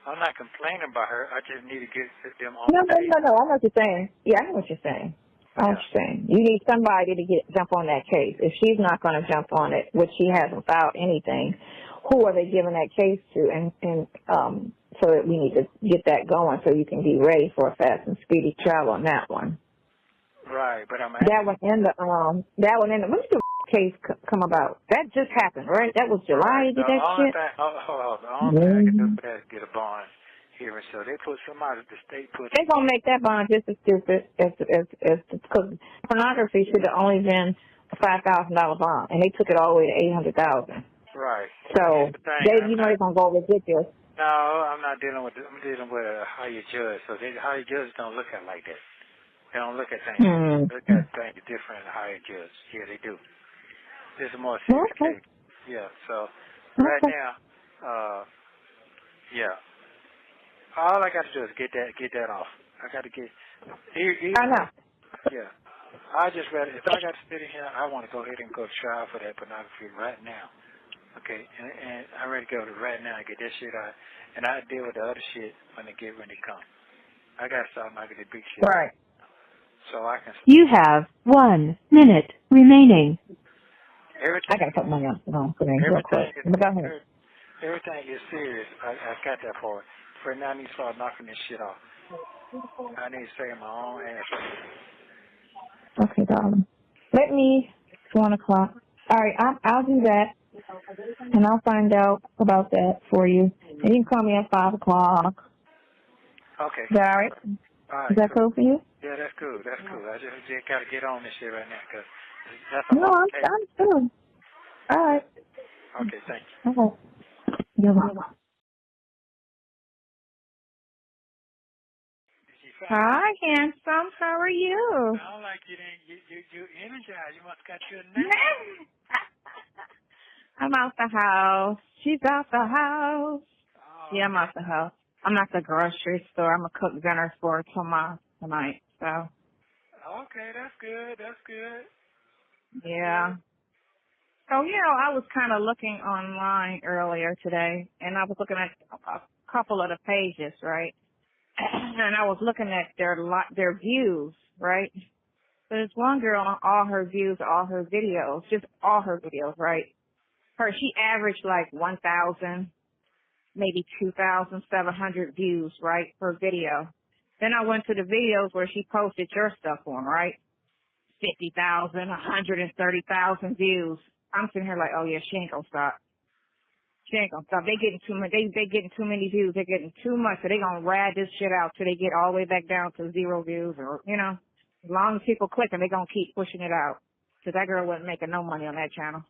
I'm not complaining about her. I just need to get them on. No. I know what you're saying. Yeah, I know what you're saying. You need somebody to jump on that case. If she's not going to jump on it, which she hasn't filed anything, who are they giving that case to? And so that we need to get that going so you can be ready for a fast and speedy trial on that one. Right, but I'm that one in the when did the case come about? That just happened, right? That was July. You did that shit. The only thing I can do for that is get a bond hearing. So they put somebody, the state put. They're gonna make that bond just as stupid as because pornography should have only been a $5,000 bond, and they took it all the way to $800,000. Right. So they're gonna go ridiculous. No, I'm not dealing with. I'm dealing with a higher judge. So higher judges don't look at it like that. They don't look at things. They look at things different than a higher judge. Yeah, they do. This is more serious case. Yeah. So right now, yeah. All I got to do is get that off. I got to get. I know. Yeah. I just rather if I got to sit in here, I want to go ahead and go to trial for that pornography right now. Okay, and I'm ready to go to right now and get this shit out, and I deal with the other shit when they come. I got to start knocking the big shit. Right. So I can. You have 1 minute remaining. I got to put money on real quick. Everything is serious. I got that part. For now, I need to start knocking this shit off. I need to save my own ass. Okay, darling. Let me. It's 1 o'clock. All right, I'll do that. And I'll find out about that for you. And you can call me at 5 o'clock. Okay. Is that all right? All right. Is that cool for you? Yeah, that's cool. I just got to get on this shit right now because that's I'm cool. All right. Okay, thank you. Okay. You're welcome. Hi, handsome. How are you? I don't like you. You energized. You must got your name. I'm out the house. She's out the house. Oh, yeah, I'm out the house. I'm at the grocery store. I'm going to cook dinner for tomorrow tonight. So. Okay, that's good. Yeah. So, I was kind of looking online earlier today, and I was looking at a couple of the pages, right? And I was looking at their views, right? So there's one girl on all her views, all her videos, just all her videos, right? She averaged like 1,000, maybe 2,700 views, right, per video. Then I went to the videos where she posted your stuff on, right? 50,000, 130,000 views. I'm sitting here like, oh yeah, she ain't gonna stop. She ain't gonna stop. They getting too much. They getting too many views. They're getting too much. So they gonna ride this shit out till they get all the way back down to 0 views, or as long as people clicking, they gonna keep pushing it out. Cause that girl wasn't making no money on that channel.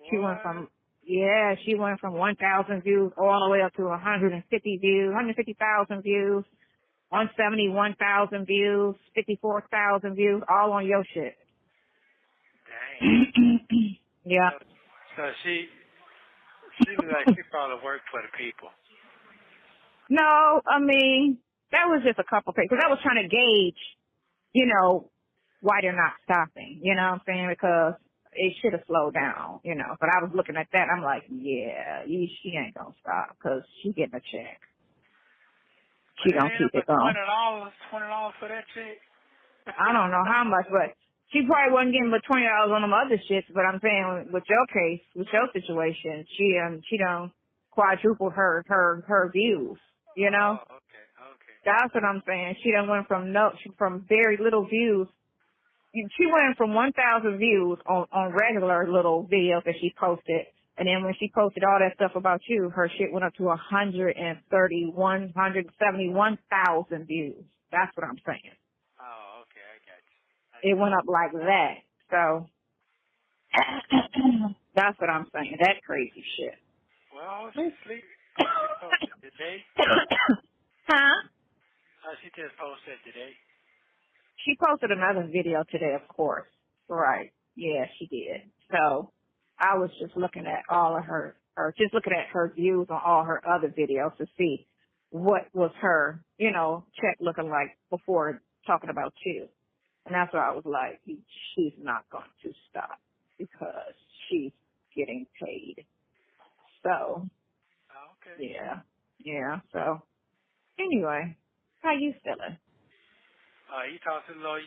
She went from 1,000 views all the way up to 150 views, 150,000 views, 171,000 views, 54,000 views, all on your shit. Dang. Yeah. So she was like, she probably worked for the people. No, I mean, that was just a couple things. Because I was trying to gauge, why they're not stopping. You know what I'm saying? Because it should have slowed down, you know. But I was looking at that. I'm like, yeah, she ain't gonna stop because she getting a check. She gonna keep it going. $20 for that check. I don't know how much, but she probably wasn't getting but $20 on them other shits. But I'm saying with your case, with your situation, she done quadrupled her views. You know. Oh, okay. That's what I'm saying. She done went from very little views. She went from 1,000 views on regular little videos that she posted, and then when she posted all that stuff about you, her shit went up to 171,000 views. That's what I'm saying. Oh, okay, I got you. It went up like that. So that's what I'm saying. That crazy shit. Well, she sleep. She posted today. Huh? She just posted today. She posted another video today, of course. Right. Yeah, she did. So I was just looking at all of just looking at her views on all her other videos to see what was her, you know, check looking like before talking about you. And that's why I was like, she's not going to stop because she's getting paid. So, Okay. yeah. So, anyway, how you feeling? You talked to the lawyer?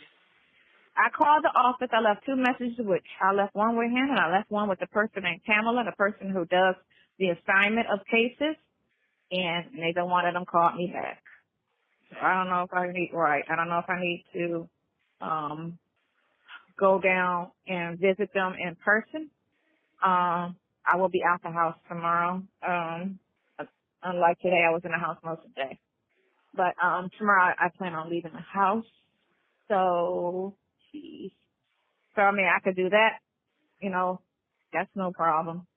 I called the office. I left 2 messages, which I left one with him, and I left one with the person named Pamela, the person who does the assignment of cases, and neither one of them called me back. So I don't know if I need to go down and visit them in person. I will be out the house tomorrow. Unlike today, I was in the house most of the day. But tomorrow I plan on leaving the house. So I mean, I could do that. You know, that's no problem.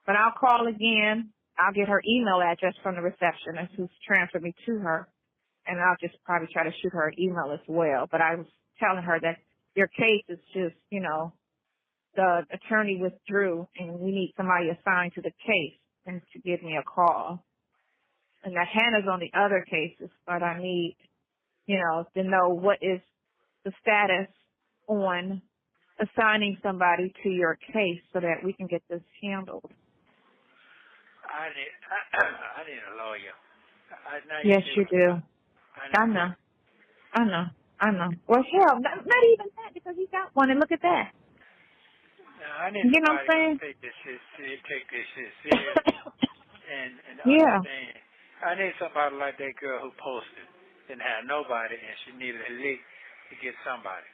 But I'll call again. I'll get her email address from the receptionist who's transferred me to her. And I'll just probably try to shoot her an email as well. But I was telling her that your case is just, you know, the attorney withdrew and we need somebody assigned to the case and to give me a call. And that Hannah's on the other cases, but I need, you know, to know what is the status on assigning somebody to your case so that we can get this handled. I need a lawyer. Yes, you do. I know. Well, hell, not even that, because you got one, and look at that. I need you know what I'm saying? take this shit serious and yeah. understand. I need somebody like that girl who posted, didn't have nobody, and she needed a lick to get somebody.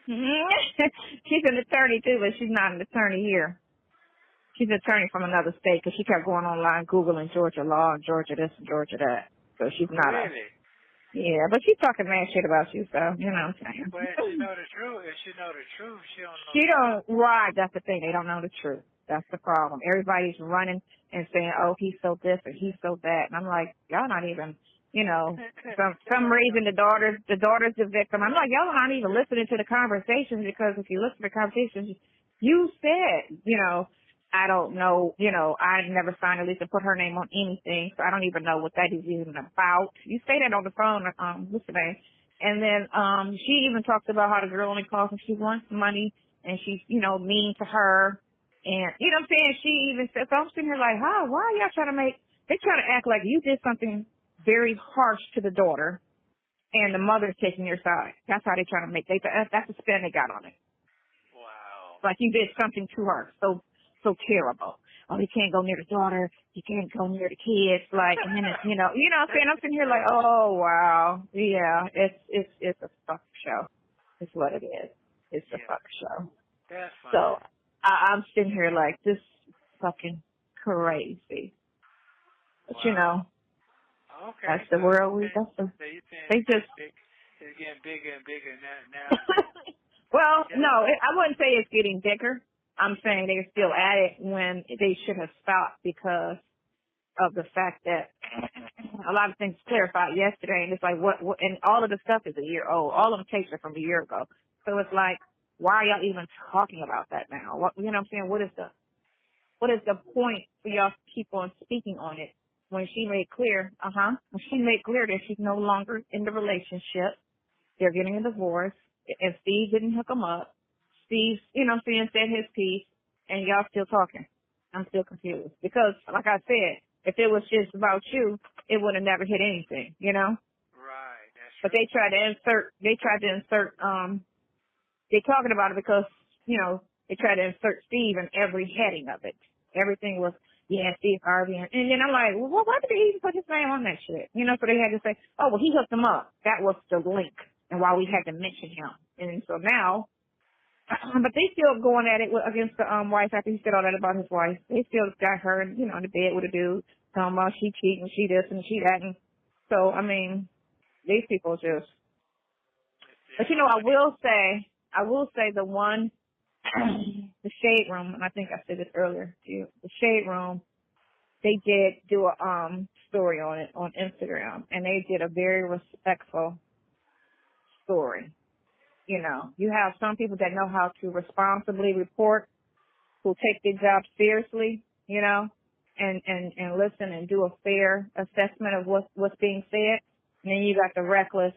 She's an attorney, too, but she's not an attorney here. She's an attorney from another state, because she kept going online Googling Georgia law and Georgia this and Georgia that. So she's not really? Yeah, but she's talking mad shit about you, so, you know what I'm saying. Well, if she know the truth, she don't know. She don't, right, that's the thing. They don't know the truth. That's the problem. Everybody's running and saying, oh, he's so this or he's so that. And I'm like, y'all not even, you know, some reason the daughter's the victim. I'm like, y'all not even listening to the conversations, because if you listen to the conversations, you said, you know, I don't know, you know, I never signed a lease and put her name on anything, so I don't even know what that is even about. You say that on the phone, what's the name? And then, she even talks about how the girl only calls when she wants money and she's, you know, mean to her. And, you know what I'm saying? She even says, so I'm sitting here like, why are y'all trying to act like you did something very harsh to the daughter and the mother's taking your side. That's how they're trying to that's the spin they got on it. Wow. Like you did something to her. So terrible. Oh, you can't go near the daughter. You can't go near the kids. Like, and then it's, you know what I'm saying? I'm sitting here like, oh, wow. Yeah, it's a fuck show. It's what it is. It's a fuck show. That's fine. So I'm sitting here like, this is fucking crazy. But you know, okay. that's the world it's getting bigger and bigger now. Well, no, I wouldn't say it's getting bigger. I'm saying they're still at it when they should have stopped because of the fact that a lot of things clarified yesterday, and it's like what and all of the stuff is a year old. All of them cases are from a year ago. So it's like, why are y'all even talking about that now? What, you know what I'm saying? What is the point for y'all to keep on speaking on it when she made clear, that she's no longer in the relationship. They're getting a divorce, and Steve didn't hook them up. Steve, you know what I'm saying, said his piece, and y'all still talking. I'm still confused because, like I said, if it was just about you, it would have never hit anything, you know? Right, that's true. But they tried to insert, they're talking about it because, you know, they tried to insert Steve in every heading of it. Everything was, yeah, Steve Harvey. And then I'm like, well, why did they even put his name on that shit? You know, so they had to say, oh, well, he hooked him up. That was the link and why we had to mention him. And so now, but they still going at it against the wife after he said all that about his wife. They still got her, you know, in the bed with a dude, talking about she cheating, she this and she that. And so, I mean, these people just. But you know, I will say the one, the Shade Room, and I think I said this earlier to you. The Shade Room, they did do a story on it on Instagram, and they did a very respectful story. You know, you have some people that know how to responsibly report, who take their job seriously, you know, and listen and do a fair assessment of what's being said. And then you got the reckless,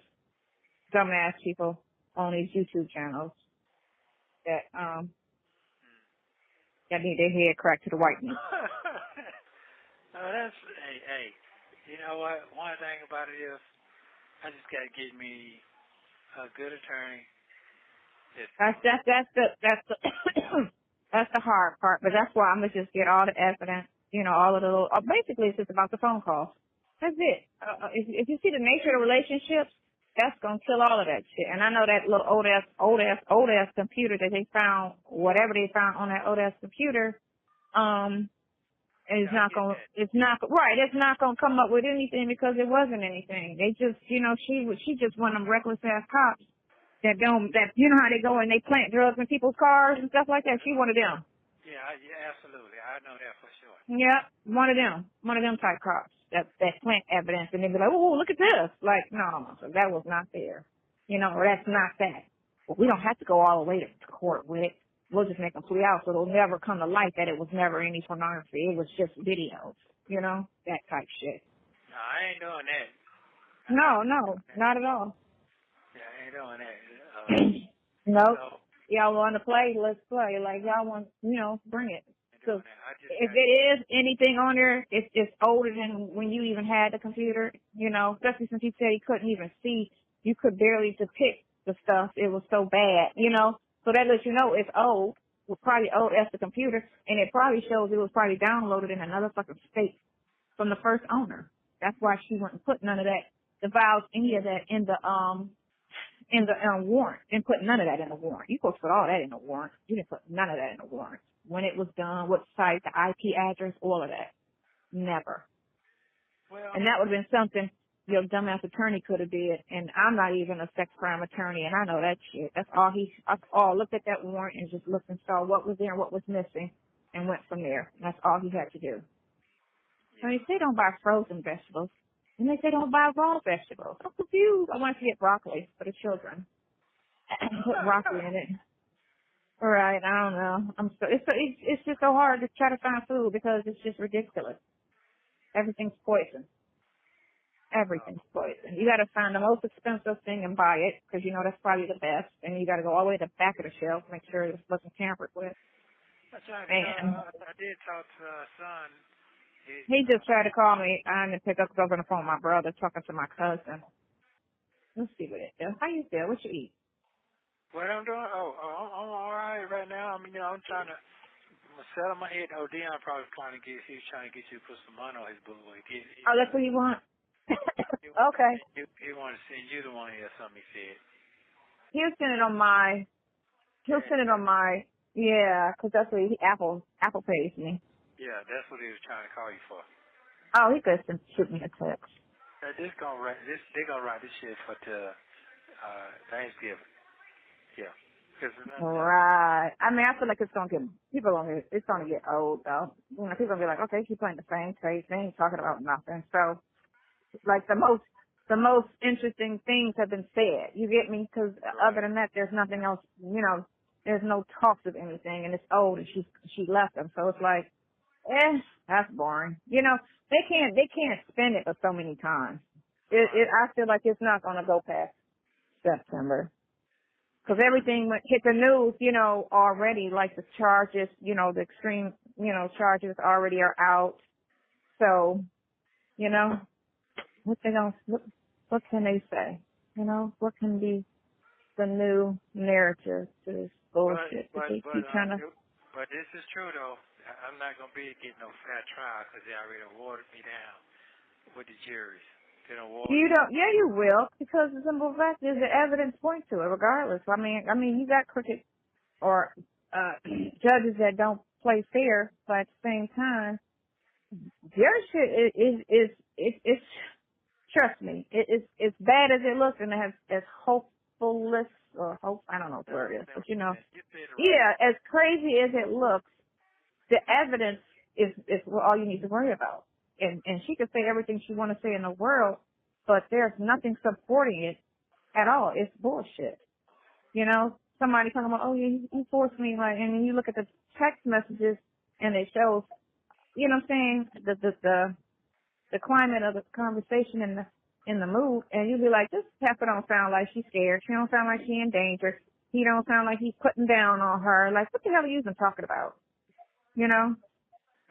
dumbass people on these YouTube channels that need their head cracked to the white meat. Oh, that's hey. You know what? One thing about it is, I just gotta get me a good attorney. That's the hard part, but that's why I'm gonna just get all the evidence, you know, all of the little, basically it's just about the phone calls. That's it. If you see the nature of the relationships, that's gonna kill all of that shit. And I know that little old ass computer that they found, whatever they found on that old ass computer, it's not gonna come up with anything because it wasn't anything. They just, you know, she just one of them reckless ass cops. That you know how they go and they plant drugs in people's cars and stuff like that. She one of them. Yeah, absolutely. I know that for sure. Yeah, one of them type cops that plant evidence and they be like, oh, look at this. Like, no, so that was not there. You know, or that's not that. But we don't have to go all the way to court with it. We'll just make them plea out so it'll never come to light that it was never any pornography. It was just videos. You know, that type shit. No, I ain't doing that. No, not at all. Yeah, I ain't doing that. Nope. So, Y'all want to play? Let's play. Like, y'all want, you know, bring it. Because if it is anything on there, it's older than when you even had the computer, you know, especially since he said he couldn't even see. You could barely depict the stuff. It was so bad, you know. So that lets you know it's old. It's probably old as the computer. And it probably shows it was probably downloaded in another fucking state from the first owner. That's why she wouldn't put none of that, divulge any of that in the warrant. Didn't put none of that in the warrant. You supposed to put all that in the warrant. You didn't put none of that in the warrant. When it was done, what site, the IP address, all of that. Never. Well, and that would have been something your dumbass attorney could have did. And I'm not even a sex crime attorney, and I know that shit. That's all I looked at that warrant and just looked and saw what was there and what was missing and went from there. And that's all he had to do. So they say don't buy frozen vegetables. And they say don't buy raw vegetables. I'm confused. I wanted to get broccoli for the children. Put broccoli in it. All right, I don't know. It's just so hard to try to find food because it's just ridiculous. Everything's poison. Everything's poison. You got to find the most expensive thing and buy it because you know that's probably the best. And you got to go all the way to the back of the shelf, make sure it wasn't tampered with. That's right. And I did talk to son. He just tried to call me. I didn't pick up because I was on the phone with my brother talking to my cousin. Let's see what it is. How you feel? What you eat? What I'm doing? I'm all right right now. I mean, I'm trying to settle my head. Dion probably he's trying to get you to put some money on his boo. That's what you want? Okay. He wanted to send you the money or something, he said. He'll send it on my, yeah, because that's what Apple pays me. Yeah, that's what he was trying to call you for. Oh, he could shoot me a text. They're gonna write this shit for Thanksgiving. Yeah. Right. I mean, I feel like it's gonna get old though. You know, people gonna be like, okay, keep playing the same tape. They ain't talking about nothing. So, like the most interesting things have been said. You get me? Because other than that, there's nothing else. You know, there's no talks of anything, and it's old, and she left them. So it's like, that's boring. You know, they can't spend it for so many times. I feel like it's not gonna go past September. Because everything hit the news, you know, already, like the charges, you know, the extreme, you know, charges already are out. So, you know, what can they say? You know, what can be the new narrative to this bullshit? But this is true, though. I'm not going to be getting no fair trial because they already watered me down with the juries. You don't, yeah, you will, because the simple fact is the evidence points to it, regardless. I mean, you got crooked or judges that don't play fair, but at the same time, their shit is trust me, it's bad as it looks, and as hopefulness or hope, I don't know what the word is, but you know, yeah, as crazy as it looks, the evidence is all you need to worry about. And she could say everything she want to say in the world, but there's nothing supporting it at all. It's bullshit. You know, somebody talking about, oh, you forced me, like, and then you look at the text messages and it shows, you know what I'm saying, the climate of the conversation in the mood, and you'll be like, this heifer don't sound like she's scared. She don't sound like she in danger. He don't sound like he's putting down on her. Like, what the hell are you even talking about? You know?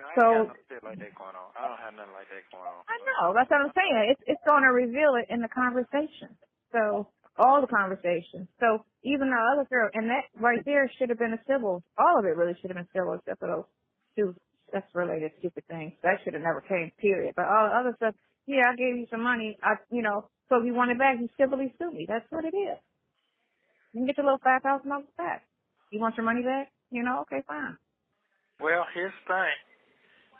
I ain't got no shit like that going on. I don't have nothing like that going on. I know. That's what I'm saying. It's going to reveal it in the conversation. So, all the conversations. So, even the other girl, and that right there should have been a civil. All of it really should have been civil except for those two sex-related stupid things. That should have never came, period. But all the other stuff, yeah, I gave you some money. So if you want it back, you civilly sue me. That's what it is. You can get your little $5,000 back. You want your money back? You know, okay, fine. Well, here's the thing.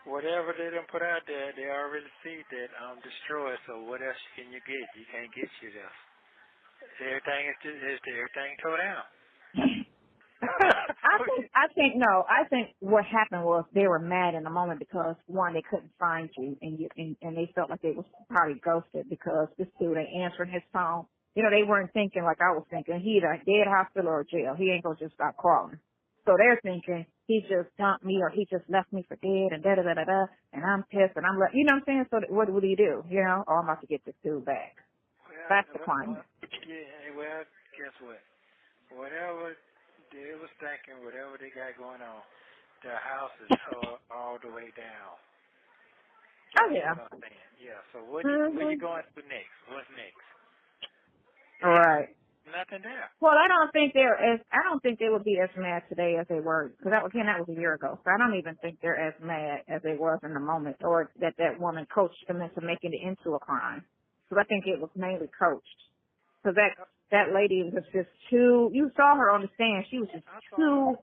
Whatever they done put out there, they already see that destroyed. So what else can you get? You can't get you this. Everything tore down. I think what happened was they were mad in the moment because one, they couldn't find you, and they felt like they was probably ghosted because this dude ain't answering his phone. You know, they weren't thinking like I was thinking. He either dead, hospital, or jail. He ain't gonna just stop calling. So they're thinking he just dumped me or he just left me for dead and da-da-da-da-da, and I'm pissed and I'm like, you know what I'm saying? So what do you do? You know, oh, I'm about to get this dude back. Well, That's the climate. Yeah, well, guess what? Whatever they was thinking, whatever they got going on, their house is tore all the way down. Oh, yeah. What I'm saying. Yeah, so what you going to next? What's next? All right. Nothing there. Well, I don't think they would be as mad today as they were, because that was a year ago. So I don't even think they're as mad as they was in the moment, or that woman coached them into making it into a crime. Because I think it was mainly coached. Because that lady was just too. You saw her on the stand. She was just too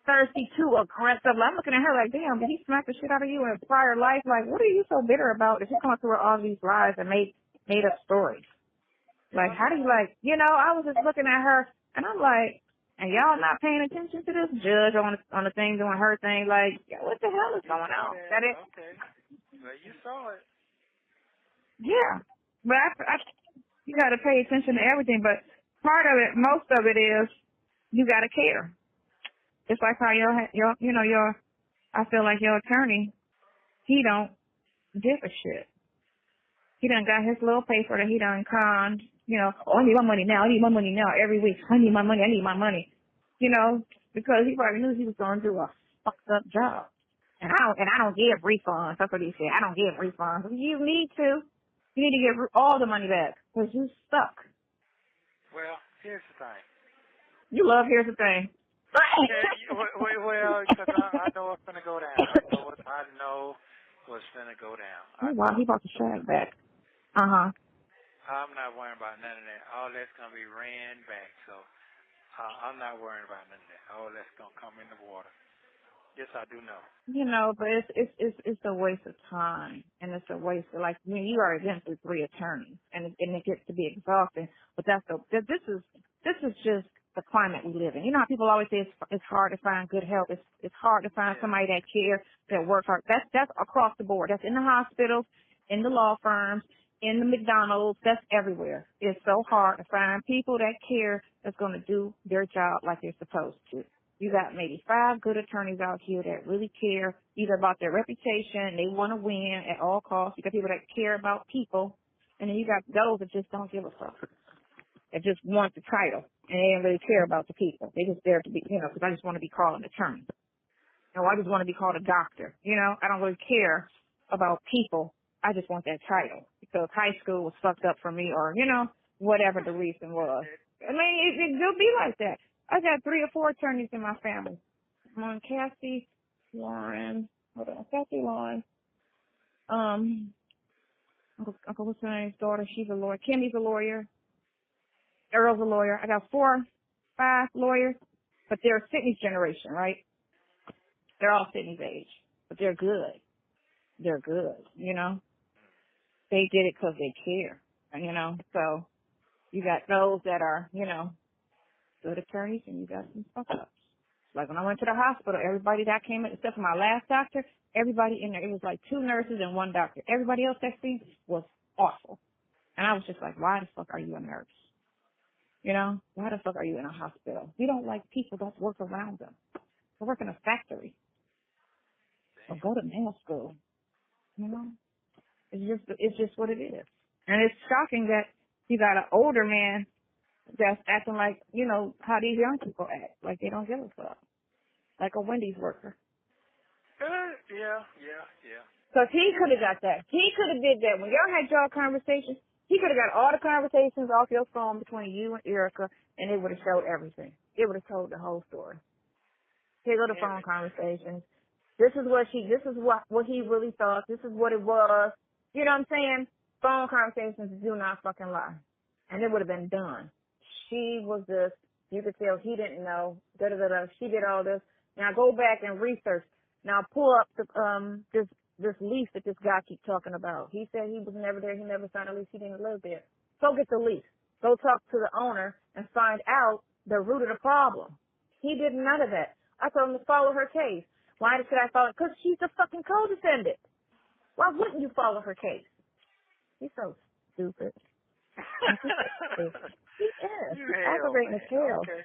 thirsty, too aggressive. I'm looking at her like, damn, did he smack the shit out of you in a prior life? Like, what are you so bitter about that you come through all these lies and made up stories? Like, how do you I was just looking at her, and I'm like, and y'all not paying attention to this judge on the thing doing her thing? Like, what the hell is going on? That it? Okay. Well, you saw it. Yeah, but you got to pay attention to everything. But part of it, most of it is you got to care. It's like how I feel like your attorney, he don't give a shit. He done got his little paper that he done conned. I need my money now. I need my money now every week. I need my money. I need my money. Because he probably knew he was going to do a fucked up job. And I don't give refunds. That's what he said. I don't give refunds. You need to. You need to give all the money back because you stuck. Well, here's the thing. You love here's the thing. Well, because I know what's going to go down. I know what's going to go down. Oh, wow, he brought the shag back. Uh-huh. I'm not worrying about none of that. All that's going to be ran back, so I'm not worrying about none of that. All that's going to come in the water. Yes, I do know. But it's a waste of time, and it's a waste of, you already been through 3 attorneys, and it gets to be exhausting. But this is just the climate we live in. You know how people always say it's hard to find good help. It's hard to find somebody that cares, that works hard. That's across the board. That's in the hospitals, in the law firms, in the McDonald's. That's everywhere. It's so hard to find people that care, that's going to do their job like they're supposed to. You got maybe 5 good attorneys out here that really care either about their reputation, they want to win at all costs. You got people that care about people, and then you got those that just don't give a fuck, that just want the title. And they didn't really care about the people. They just there to be, you know, because I just want to be called an attorney. No, I just want to be called a doctor. You know, I don't really care about people. I just want that title because high school was fucked up for me, or you know, whatever the reason was. I mean, it will be like that. I got 3 or 4 attorneys in my family. Cassie, Lauren, Cassie, Lauren. Uncle what's her name's daughter? She's a lawyer. Kimmy's a lawyer. Earl's a lawyer. I got 4, 5 lawyers, but they're Sydney's generation, right? They're all Sydney's age, but they're good. They're good, you know. They did it because they care, you know. So you got those that are, you know, good attorneys, and you got some fuck-ups. Like when I went to the hospital, everybody that came in, except for my last doctor, everybody in there, it was like 2 nurses and 1 doctor. Everybody else that seen was awful. And I was just like, why the fuck are you a nurse? You know, why the fuck are you in a hospital? You don't like people, don't work around them. They work in a factory. Or go to nail school. You know? It's just what it is. And it's shocking that you got an older man that's acting like, you know, how these young people act. Like they don't give a fuck. Like a Wendy's worker. Yeah. Because he could have got that. He could have did that. When y'all had y'all conversations, he could have got all the conversations off your phone between you and Erica, and it would have showed everything. It would have told the whole story. Here go the phone conversations. This is what he really thought. This is what it was. You know what I'm saying? Phone conversations do not fucking lie. And it would have been done. She was this. You could tell he didn't know. She did all this. Now go back and research. Now pull up the, this lease that this guy keeps talking about. He said he was never there. He never signed a lease. He didn't live there. Go get the lease. Go talk to the owner and find out the root of the problem. He did none of that. I told him to follow her case. Why should I follow it? Because she's a fucking co-defendant. Why wouldn't you follow her case? He's so stupid. He is. He's aggravating as hell. Okay.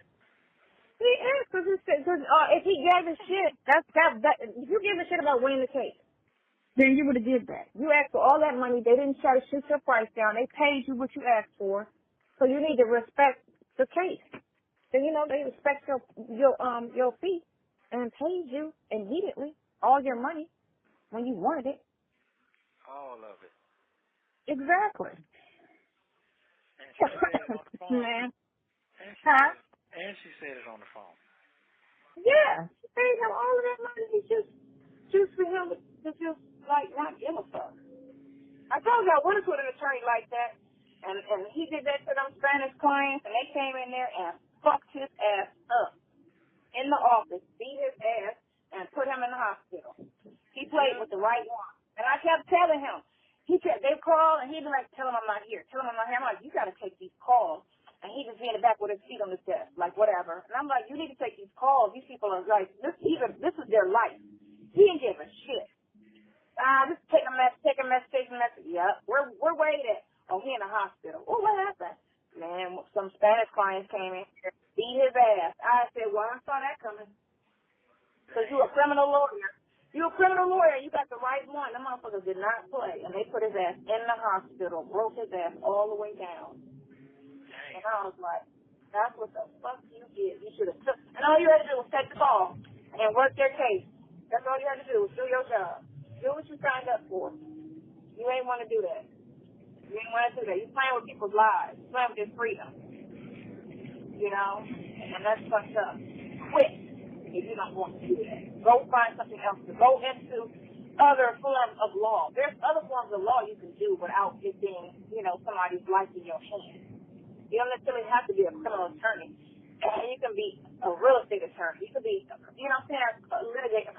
He is, because if he gave a shit, if you give a shit about winning the case, then you would have did that. You asked for all that money. They didn't try to shoot your price down. They paid you what you asked for. So you need to respect the case. Then, you know, they respect your fee and paid you immediately all your money when you wanted it. All of it. Exactly. And she said it on the phone. Man. And she said it on the phone. Yeah. She paid him all of that money just for him to just, like, not give a fuck. I told you I went to an attorney like that, and he did that to them Spanish clients, and they came in there and fucked his ass up in the office, beat his ass, and put him in the hospital. He played with the right one. And I kept telling him, they call, and he'd be like, tell him I'm not here. Tell him I'm not here. I'm like, you got to take these calls. And he just be in the back with his feet on his desk, like whatever. And I'm like, you need to take these calls. These people are like, this is their life. He didn't give a shit. Just take a message. Yep. We're waiting. Oh, he in the hospital. Oh, what happened? Man, some Spanish clients came in here, beat his ass. I said, well, I saw that coming. Because you a criminal lawyer. You a criminal lawyer. You got the right one. The motherfuckers did not play. And they put his ass in the hospital, broke his ass all the way down. And I was like, that's what the fuck you did. You should have took. And all you had to do was take the call and work their case. That's all you had to do was do your job. Do what you signed up for. You ain't want to do that. You ain't want to do that. You're playing with people's lives. You're playing with their freedom. You know? And that's fucked up. Quit if you don't want to do that. Go find something else to go into other forms of law. There's other forms of law you can do without it being, you know, somebody's life in your hands. You don't necessarily have to be a criminal attorney. You can be a real estate attorney. You can be, you know what I'm saying, a litigator,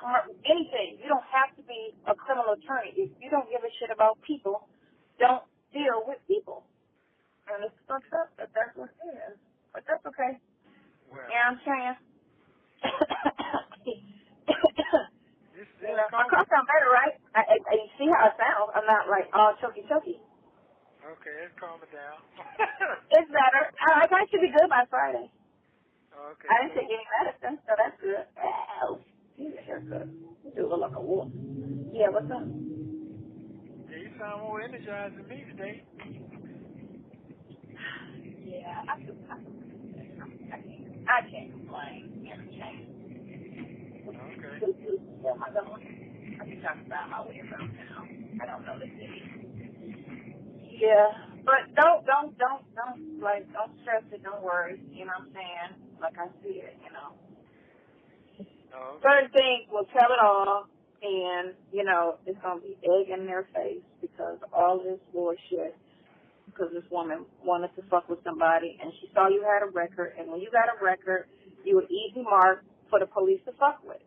anything. You don't have to be a criminal attorney. If you don't give a shit about people, don't deal with people. And it's fucked up that that's what it is. But that's okay. Well, you know what I'm saying? You know, my car sounds better, right? You see how it sounds? I'm not like all choky. okay, it's calming down. It's better. I should be good by Friday. Okay. I didn't take any medicine, so that's good. Ow. Need a haircut. Do look like a wolf. Yeah, what's up? Yeah, you sound more energized than me today. Yeah, I feel I can't complain. Okay. Where am I going? I can talk about my way around town. I don't know the city. Yeah, but don't stress it. Don't worry. You know what I'm saying? Like I said, you know. Oh, okay. Certain things will tell it all, and you know it's gonna be egg in their face because of all this bullshit. Because this woman wanted to fuck with somebody, and she saw you had a record, and when you got a record, you were easy mark for the police to fuck with.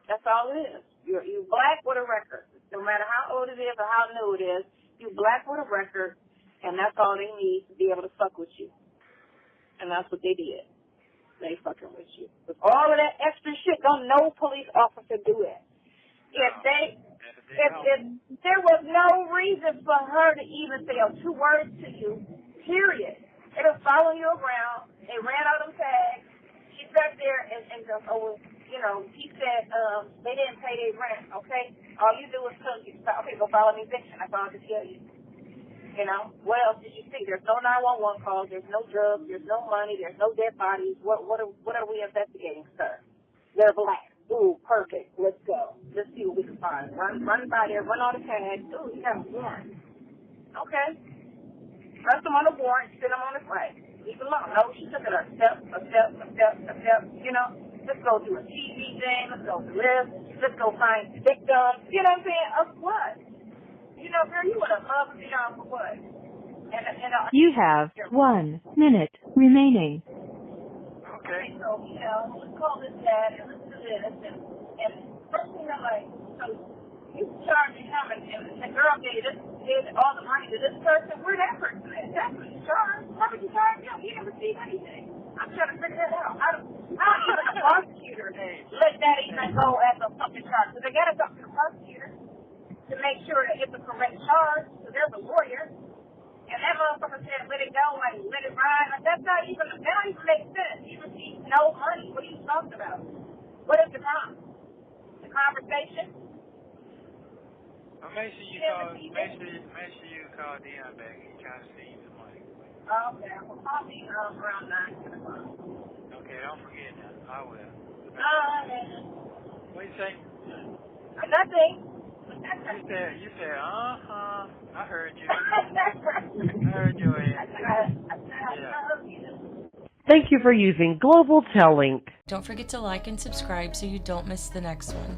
That's all it is. You black with a record. No matter how old it is or how new it is, you black with a record, and that's all they need to be able to fuck with you. And that's what they did. They fucking with you. With all of that extra shit, don't no police officer do it. If there was no reason for her to even say 2 words to you, period. They was following you around. They ran out of tags. She sat there and you know, he said they didn't pay their rent, okay? All you do is tell you, okay, go file an eviction. That's all I can tell you. You know, what else did you see? There's no 911 calls. There's no drugs. There's no money. There's no dead bodies. What are we investigating, sir? They're black. Ooh, perfect. Let's go. Let's see what we can find. Run by there. Run on the tags. Ooh, you got a warrant. Okay. Press them on the warrant. Sit them on the right. Leave them alone. No, she took it a step. You know, let's go do a TV thing. Let's go do this. Let's go find victims. You know what I'm saying? Of what? You know, girl, you would have loved to be on for what? You have 1 minute remaining. Okay. So, you know, let's call this that and let's do this. And first thing I'm like, so you charging him and the girl gave all the money to this person. Where that person is? That's what you charge. How would you charge him? He didn't receive anything. I'm trying to figure that out. How even the prosecutor let that even go as a fucking charge? So they got to talk to the prosecutor to make sure that it's a correct charge. So there's a lawyer. And that motherfucker said, let it go, like, let it ride. Like, that don't even make sense. You receive no money. What are you talking about? What is the crime? The conversation? Well, make sure you call Dion back. He's trying to see the money. Okay, well, call me around 9 o'clock. Okay, don't forget now. I will. What do you say? Nothing. You said, I heard you. I heard your ass. Yeah. Thank you for using Global Tellink. Don't forget to like and subscribe so you don't miss the next one.